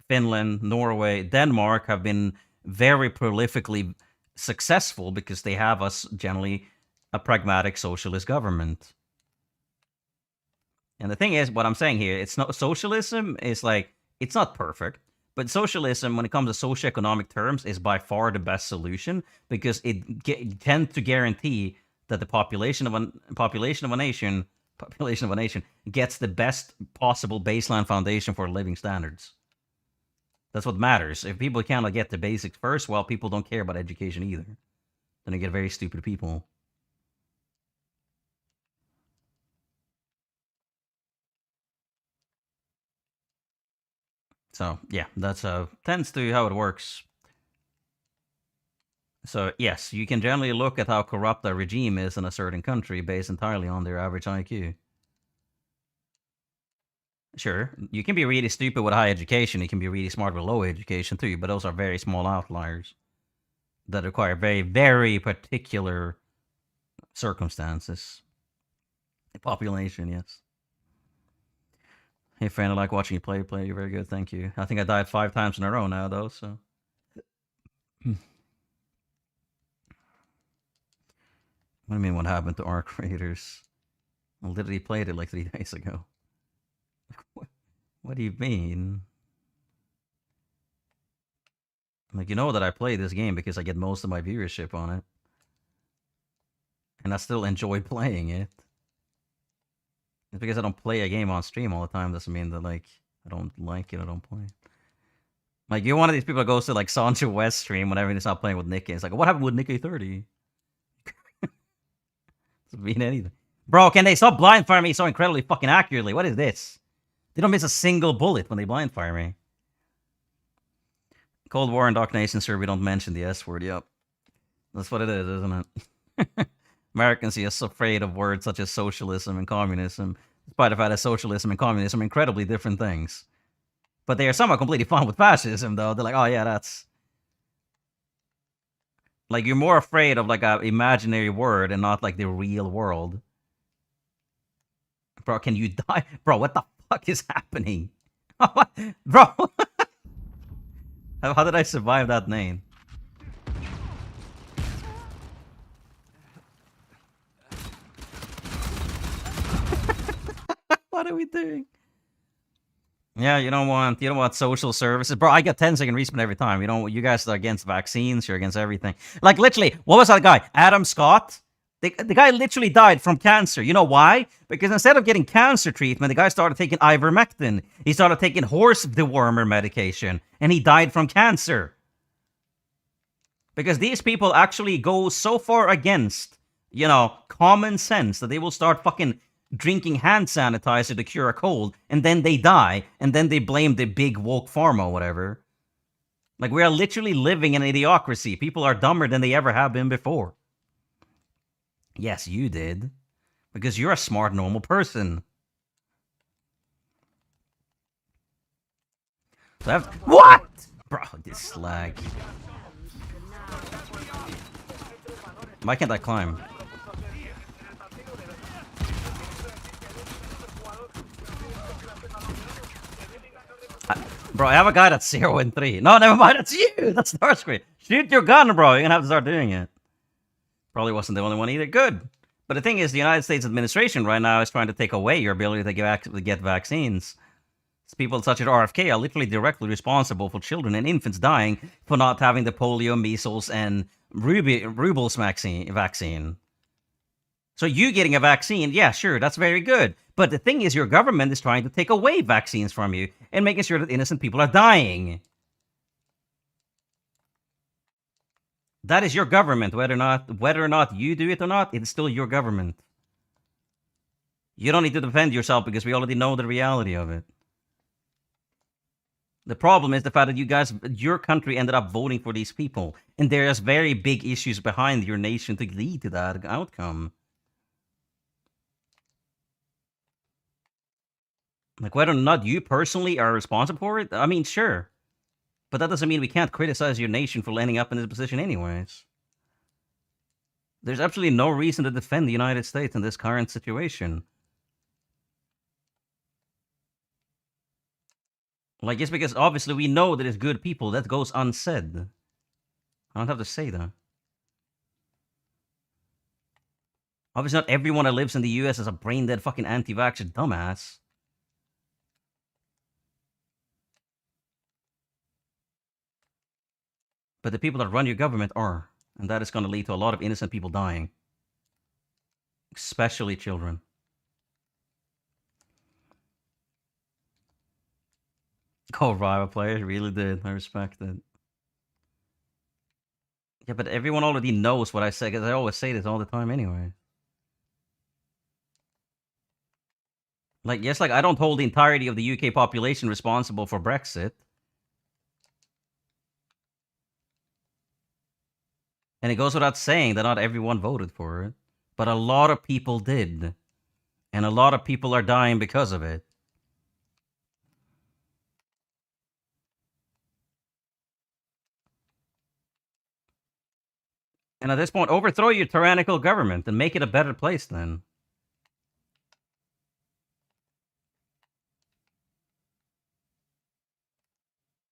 Finland, Norway, Denmark have been very prolifically successful because they have generally a pragmatic socialist government. And the thing is, what I'm saying here, it's not socialism is like, it's not perfect, but socialism, when it comes to socioeconomic terms, is by far the best solution because it tends to guarantee that the population of a nation gets the best possible baseline foundation for living standards. That's what matters. If people cannot get the basics first, well, people don't care about education either. Then you get very stupid people. So, yeah, that's tends to how it works. So, yes, you can generally look at how corrupt a regime is in a certain country based entirely on their average IQ. Sure, you can be really stupid with high education. You can be really smart with low education too, but those are very small outliers that require very, very particular circumstances. The population, yes. Hey, friend, I like watching you play. You're very good, thank you. I think I died 5 times in a row now, though, so. What do you mean, what happened to Arc Raiders? I literally played it like 3 days ago. What do you mean? Like, you know that I play this game because I get most of my viewership on it. And I still enjoy playing it. It's because I don't play a game on stream all the time doesn't mean that, like, I don't like it, I don't play it. Like, you're one of these people that goes to, like, Sancho West stream whenever he's not playing with Nicky. It's like, what happened with Nicky 30? Doesn't mean anything. Bro, can they stop blind firing me so incredibly fucking accurately? What is this? They don't miss a single bullet when they blind fire me. Cold War indoctrination, sir. We don't mention the S word. Yep. That's what it is, isn't it? Americans are so afraid of words such as socialism and communism, despite the fact that socialism and communism are incredibly different things. But they are somehow completely fine with fascism, though. They're like, oh yeah, that's... Like, you're more afraid of, like, an imaginary word and not, like, the real world. Bro, can you die? Bro, what the fuck is happening? Bro! How did I survive that name? What are we doing? Yeah, you don't want social services, bro. I get 10-second respawn every time. You guys are against vaccines. You're against everything. Like literally, what was that guy? Adam Scott. The guy literally died from cancer. You know why? Because instead of getting cancer treatment, the guy started taking ivermectin. He started taking horse dewormer medication, and he died from cancer. Because these people actually go so far against, common sense that they will start fucking drinking hand sanitizer to cure a cold, and then they die, and then they blame the big woke pharma or whatever. Like, we are literally living in an idiocracy. People are dumber than they ever have been before. Yes, you did. Because you're a smart, normal person. So what? Bro, this slag. Why can't I climb? Bro, I have a guy that's 0 and 3. No, never mind, that's you! That's Starscream. Shoot your gun, bro. You're gonna have to start doing it. Probably wasn't the only one either. Good. But the thing is, the United States administration right now is trying to take away your ability to get vaccines. People such as RFK are literally directly responsible for children and infants dying for not having the polio, measles, and rubella vaccine. So you getting a vaccine, yeah, sure, that's very good. But the thing is, your government is trying to take away vaccines from you and making sure that innocent people are dying. That is your government, whether or not you do it or not, it's still your government. You don't need to defend yourself because we already know the reality of it. The problem is the fact that your country ended up voting for these people, and there's very big issues behind your nation to lead to that outcome. Like, whether or not you personally are responsible for it, I mean, sure. But that doesn't mean we can't criticize your nation for ending up in this position anyways. There's absolutely no reason to defend the United States in this current situation. Like, just because obviously we know that it's good people, that goes unsaid. I don't have to say that. Obviously not everyone that lives in the US is a brain-dead fucking anti-vaxxer dumbass. But the people that run your government are. And that is going to lead to a lot of innocent people dying. Especially children. Oh, rival players really did. I respect it. Yeah, but everyone already knows what I say, because I always say this all the time anyway. Like, yes, like, I don't hold the entirety of the UK population responsible for Brexit. And it goes without saying that not everyone voted for it. But a lot of people did. And a lot of people are dying because of it. And at this point, overthrow your tyrannical government and make it a better place then.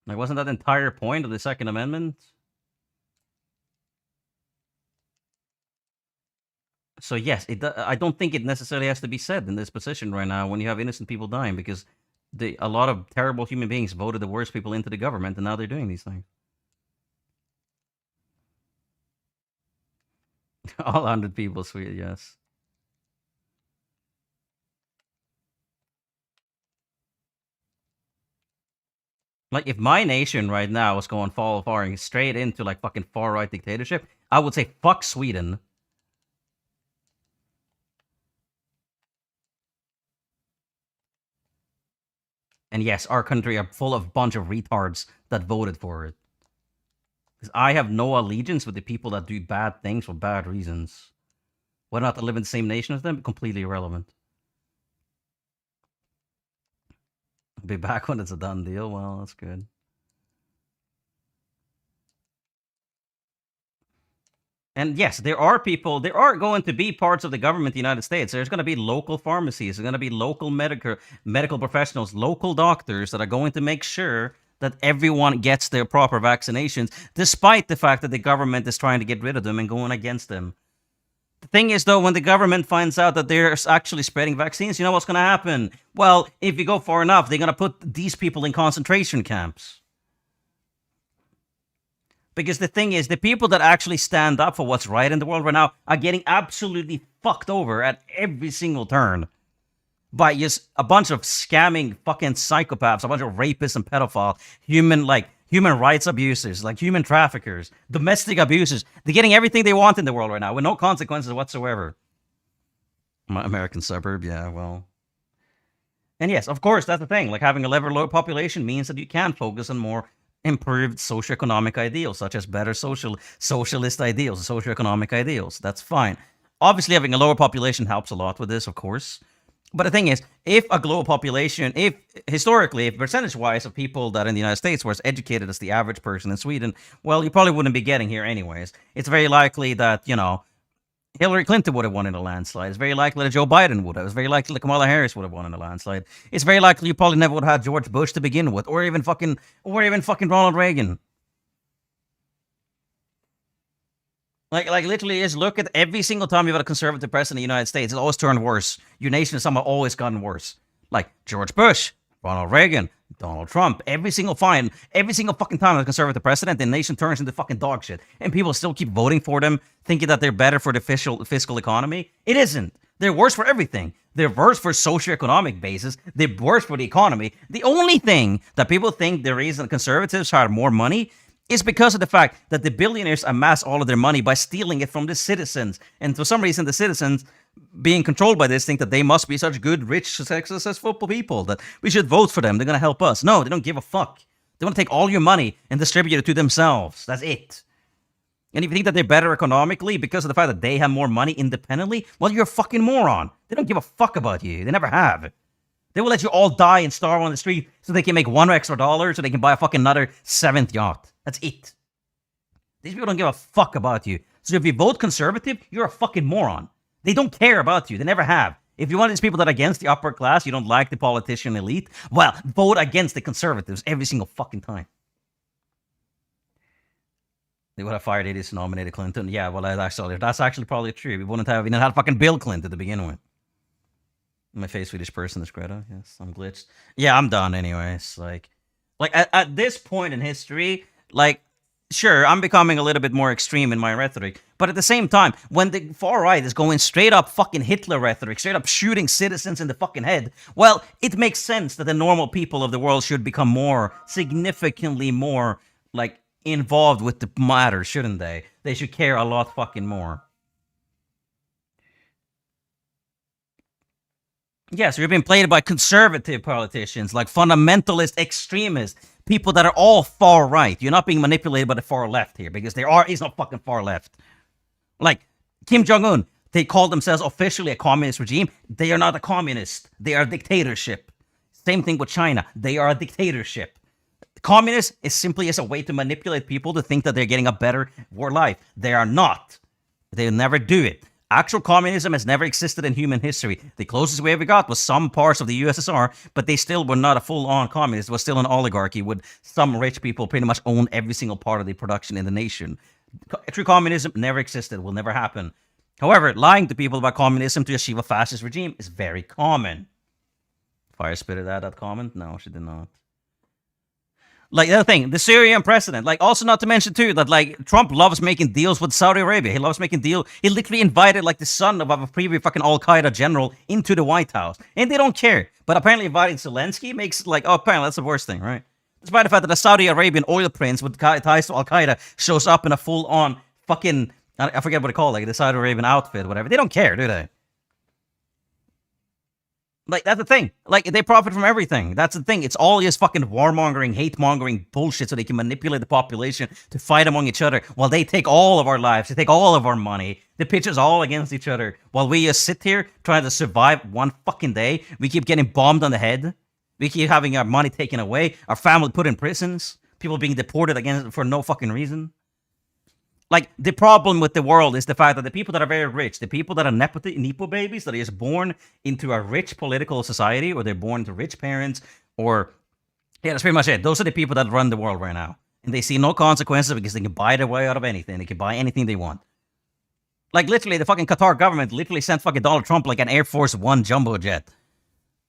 Like, wasn't that the entire point of the Second Amendment? So yes, I don't think it necessarily has to be said in this position right now when you have innocent people dying, because a lot of terrible human beings voted the worst people into the government, and now they're doing these things. All 100 people, sweet, yes. Like, if my nation right now was going falling straight into, like, fucking far-right dictatorship, I would say, fuck Sweden. And yes, our country are full of bunch of retards that voted for it. Because I have no allegiance with the people that do bad things for bad reasons. Whether or not to live in the same nation as them, completely irrelevant. Be back when it's a done deal. Well, that's good. And yes, there are going to be parts of the government, the United States. There's going to be local pharmacies. There's going to be local medical professionals, local doctors that are going to make sure that everyone gets their proper vaccinations, despite the fact that the government is trying to get rid of them and going against them. The thing is, though, when the government finds out that they're actually spreading vaccines, you know what's going to happen? Well, if you go far enough, they're going to put these people in concentration camps. Because the thing is, the people that actually stand up for what's right in the world right now are getting absolutely fucked over at every single turn by just a bunch of scamming fucking psychopaths, a bunch of rapists and pedophiles, human rights abusers, like human traffickers, domestic abusers. They're getting everything they want in the world right now with no consequences whatsoever. My American suburb, yeah, well. And yes, of course, that's the thing. Like, having a low population means that you can focus on more improved socioeconomic ideals, such as better socialist ideals, socioeconomic ideals. That's fine. Obviously, having a lower population helps a lot with this, of course. But the thing is, if a global population, if percentage-wise of people that in the United States were as educated as the average person in Sweden, well, you probably wouldn't be getting here anyways. It's very likely that, Hillary Clinton would have won in a landslide. It's very likely that Joe Biden would have. It's very likely that Kamala Harris would have won in a landslide. It's very likely you probably never would have had George Bush to begin with, or even fucking Ronald Reagan. Like literally, just look at every single time you've had a conservative president in the United States, it's always turned worse. Your nation has somehow always gotten worse. Like George Bush, Ronald Reagan, Donald Trump. Every single fucking time there's a conservative president, the nation turns into fucking dog shit. And people still keep voting for them, thinking that they're better for the fiscal economy. It isn't. They're worse for everything. They're worse for socioeconomic basis. They're worse for the economy. The only thing that people think the reason conservatives have more money is because of the fact that the billionaires amass all of their money by stealing it from the citizens. And for some reason, the citizens, being controlled by this, think that they must be such good, rich, successful people, that we should vote for them. They're going to help us. No, they don't give a fuck. They want to take all your money and distribute it to themselves. That's it. And if you think that they're better economically because of the fact that they have more money independently, well, you're a fucking moron. They don't give a fuck about you. They never have. They will let you all die and starve on the street so they can make $1 extra so they can buy a fucking another 7th yacht. That's it. These people don't give a fuck about you. So if you vote conservative, you're a fucking moron. They don't care about you. They never have. If you're one of these people that are against the upper class, you don't like the politician elite, well, vote against the conservatives every single fucking time. They would have fired idiots and nominated Clinton. Yeah, well, that's actually probably true. We wouldn't have even had fucking Bill Clinton to begin with. My face Swedish person is Greta. Yes, I'm glitched. Yeah, I'm done anyways. Like at this point in history, like, sure, I'm becoming a little bit more extreme in my rhetoric. But at the same time, when the far right is going straight up fucking Hitler rhetoric, straight up shooting citizens in the fucking head, well, it makes sense that the normal people of the world should become significantly more, like, involved with the matter, shouldn't they? They should care a lot fucking more. Yes, you're being played by conservative politicians, like fundamentalist extremists, people that are all far right. You're not being manipulated by the far left here, because is no fucking far left. Like Kim Jong-un, they call themselves officially a communist regime. They are not a communist. They are a dictatorship. Same thing with China. They are a dictatorship. Communist is simply as a way to manipulate people to think that they're getting a better world life. They are not. They'll never do it. Actual communism has never existed in human history. The closest we ever got was some parts of the USSR, but they still were not a full-on communist. It was still an oligarchy with some rich people pretty much own every single part of the production in the nation. True communism never existed, will never happen. However, lying to people about communism to achieve a fascist regime is very common. Fire spitted that comment? No, she did not. Like, the other thing, the Syrian president, like, also not to mention, too, that, like, Trump loves making deals with Saudi Arabia. He loves making deals. He literally invited, like, the son of a previous fucking Al-Qaeda general into the White House. And they don't care. But apparently inviting Zelensky makes, like, oh, apparently that's the worst thing, right? Despite the fact that a Saudi Arabian oil prince with ties to Al-Qaeda shows up in a full-on fucking, I forget what they call it, like, the Saudi Arabian outfit, whatever. They don't care, do they? Like, that's the thing. Like, they profit from everything. That's the thing. It's all just fucking warmongering, hate-mongering bullshit so they can manipulate the population to fight among each other while they take all of our lives, they take all of our money, they pitch us all against each other while we just sit here trying to survive one fucking day. We keep getting bombed on the head. We keep having our money taken away, our family put in prisons, people being deported again for no fucking reason. Like, the problem with the world is the fact that the people that are very rich, the people that are Nepo babies, that are just born into a rich political society, or they're born to rich parents, or... Yeah, that's pretty much it. Those are the people that run the world right now. And they see no consequences because they can buy their way out of anything. They can buy anything they want. Like, literally, the fucking Qatar government literally sent fucking Donald Trump like an Air Force One jumbo jet.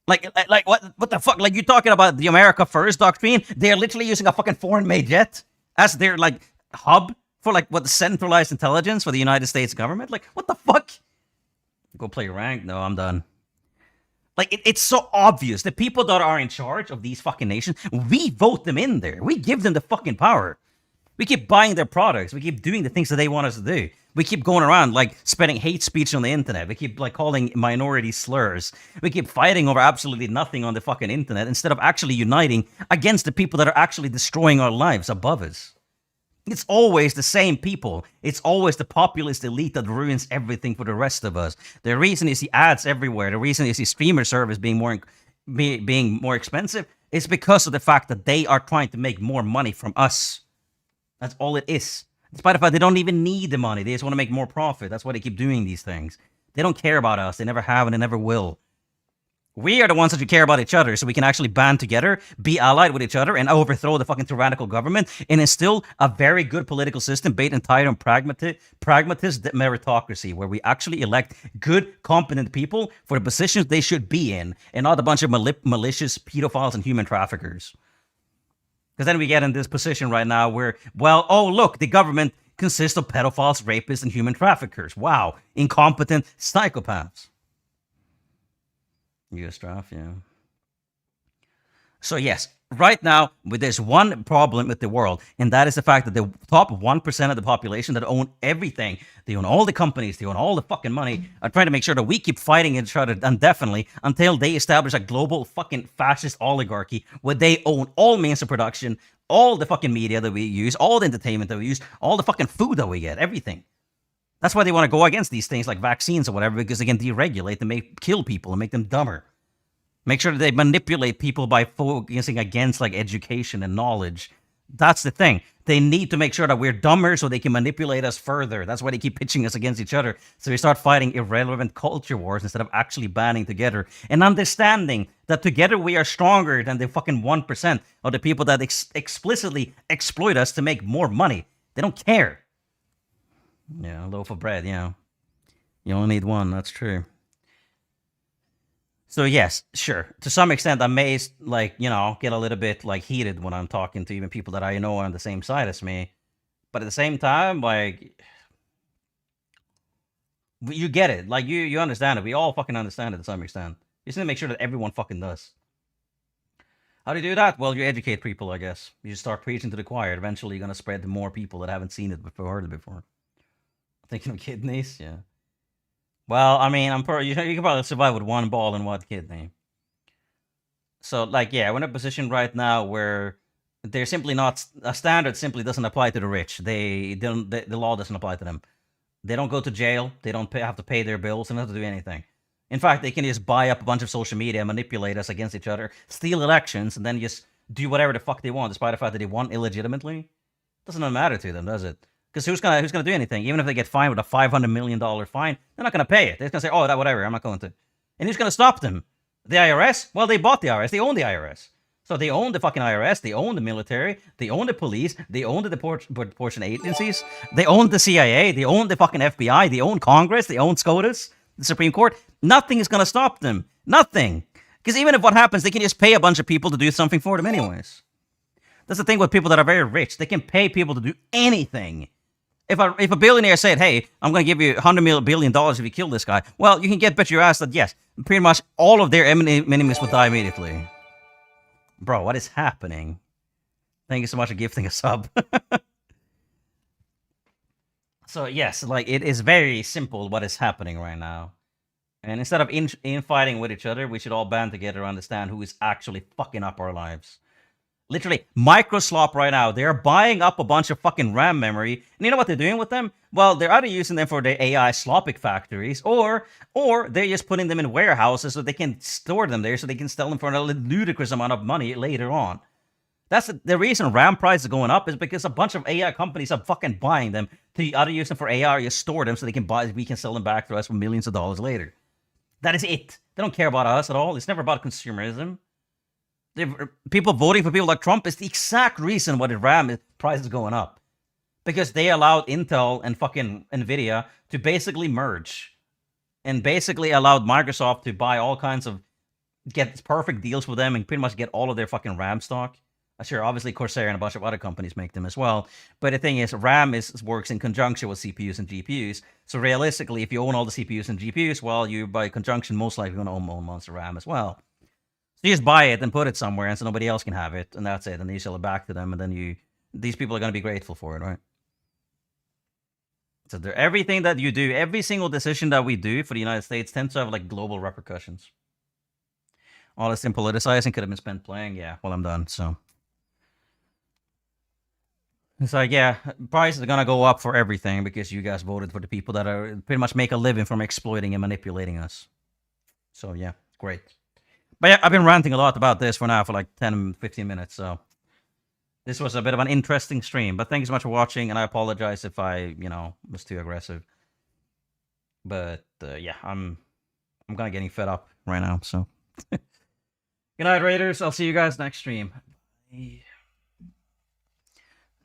Like what the fuck? Like, you talking about the America First doctrine? They're literally using a fucking foreign-made jet as their, like, hub for, like, what, the centralized intelligence for the United States government? Like, what the fuck? Go play rank? No, I'm done. Like, it's so obvious. The people that are in charge of these fucking nations, we vote them in there. We give them the fucking power. We keep buying their products. We keep doing the things that they want us to do. We keep going around, like, spreading hate speech on the internet. We keep, like, calling minorities slurs. We keep fighting over absolutely nothing on the fucking internet instead of actually uniting against the people that are actually destroying our lives above us. It's always the same people. It's always the populist elite that ruins everything for the rest of us. The reason you see ads everywhere, the reason you see streamer service being more expensive, is because of the fact that they are trying to make more money from us. That's all it is. Despite the fact they don't even need the money. They just want to make more profit. That's why they keep doing these things. They don't care about us. They never have and they never will. We are the ones that care about each other, so we can actually band together, be allied with each other, and overthrow the fucking tyrannical government, and instill a very good political system based entirely on pragmatist meritocracy, where we actually elect good, competent people for the positions they should be in, and not a bunch of malicious pedophiles and human traffickers. Because then we get in this position right now where, well, oh, look, the government consists of pedophiles, rapists, and human traffickers. Wow, incompetent psychopaths. US draft, yeah. So yes, right now, there's one problem with the world, and that is the fact that the top 1% of the population that own everything, they own all the companies, they own all the fucking money, are trying to make sure that we keep fighting each other indefinitely until they establish a global fucking fascist oligarchy where they own all means of production, all the fucking media that we use, all the entertainment that we use, all the fucking food that we get, everything. That's why they want to go against these things like vaccines or whatever, because they can deregulate them, kill people and make them dumber. Make sure that they manipulate people by focusing against like education and knowledge. That's the thing. They need to make sure that we're dumber so they can manipulate us further. That's why they keep pitching us against each other. So we start fighting irrelevant culture wars instead of actually banding together and understanding that together we are stronger than the fucking 1% of the people that explicitly exploit us to make more money. They don't care. Yeah, a loaf of bread, yeah. You only need one, that's true. So yes, sure. To some extent, I may, like, you know, get a little bit, like, heated when I'm talking to even people that I know are on the same side as me. But at the same time, like, you get it. Like, you understand it. We all fucking understand it to some extent. You just need to make sure that everyone fucking does. How do you do that? Well, you educate people, I guess. You just start preaching to the choir. Eventually, you're going to spread to more people that haven't seen it before, heard it before. Thinking of kidneys? Yeah. Well, I mean, you can probably survive with one ball and one kidney. So, like, yeah, we're in a position right now where they're simply not, a standard simply doesn't apply to the rich. The law doesn't apply to them. They don't go to jail. They don't have to pay their bills. They don't have to do anything. In fact, they can just buy up a bunch of social media, manipulate us against each other, steal elections, and then just do whatever the fuck they want, despite the fact that they won illegitimately. Doesn't matter to them, does it? Because who's gonna do anything? Even if they get fined with a $500 million fine, they're not gonna pay it. They're just gonna say, "Oh, that whatever, I'm not going to." And who's gonna stop them? The IRS? Well, they bought the IRS. They own the IRS. So they own the fucking IRS. They own the military. They own the police. They own the deportation agencies. They own the CIA. They own the fucking FBI. They own Congress. They own SCOTUS, the Supreme Court. Nothing is gonna stop them. Nothing. Because even if what happens, they can just pay a bunch of people to do something for them anyways. That's the thing with people that are very rich. They can pay people to do anything. If a billionaire said, "Hey, I'm going to give you $100 billion if you kill this guy," well, you can bet your ass that yes, pretty much all of their enemies would die immediately. Bro, what is happening? Thank you so much for gifting a sub. So yes, like, it is very simple what is happening right now. And instead of infighting with each other, we should all band together to understand who is actually fucking up our lives. Literally, Microslop right now, they're buying up a bunch of fucking RAM memory. And you know what they're doing with them? Well, they're either using them for their AI slopping factories, or they're just putting them in warehouses so they can store them there so they can sell them for a ludicrous amount of money later on. That's the reason RAM prices are going up is because a bunch of AI companies are fucking buying them to either use them for AI or just store them so they can we can sell them back to us for millions of dollars later. That is it. They don't care about us at all. It's never about consumerism. People voting for people like Trump is the exact reason why the RAM price is going up. Because they allowed Intel and fucking Nvidia to basically merge. And basically allowed Microsoft to buy all kinds of, get perfect deals with them and pretty much get all of their fucking RAM stock. Sure, obviously Corsair and a bunch of other companies make them as well. But the thing is, RAM works in conjunction with CPUs and GPUs. So realistically, if you own all the CPUs and GPUs, well, you by conjunction most likely going to own most of RAM as well. So you just buy it and put it somewhere, and so nobody else can have it, and that's it. And then you sell it back to them, and then these people are going to be grateful for it, right? So everything that you do, every single decision that we do for the United States tends to have like global repercussions. All this in politicizing could have been spent playing. Yeah, well, I'm done. So. It's like, yeah, prices are gonna go up for everything because you guys voted for the people that are pretty much make a living from exploiting and manipulating us. So yeah, great. But yeah, I've been ranting a lot about this for now for like 10, 15 minutes. So this was a bit of an interesting stream. But thank you so much for watching, and I apologize if I, was too aggressive. But yeah, I'm kind of getting fed up right now. So good night, Raiders. I'll see you guys next stream. Bye.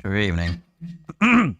Good evening.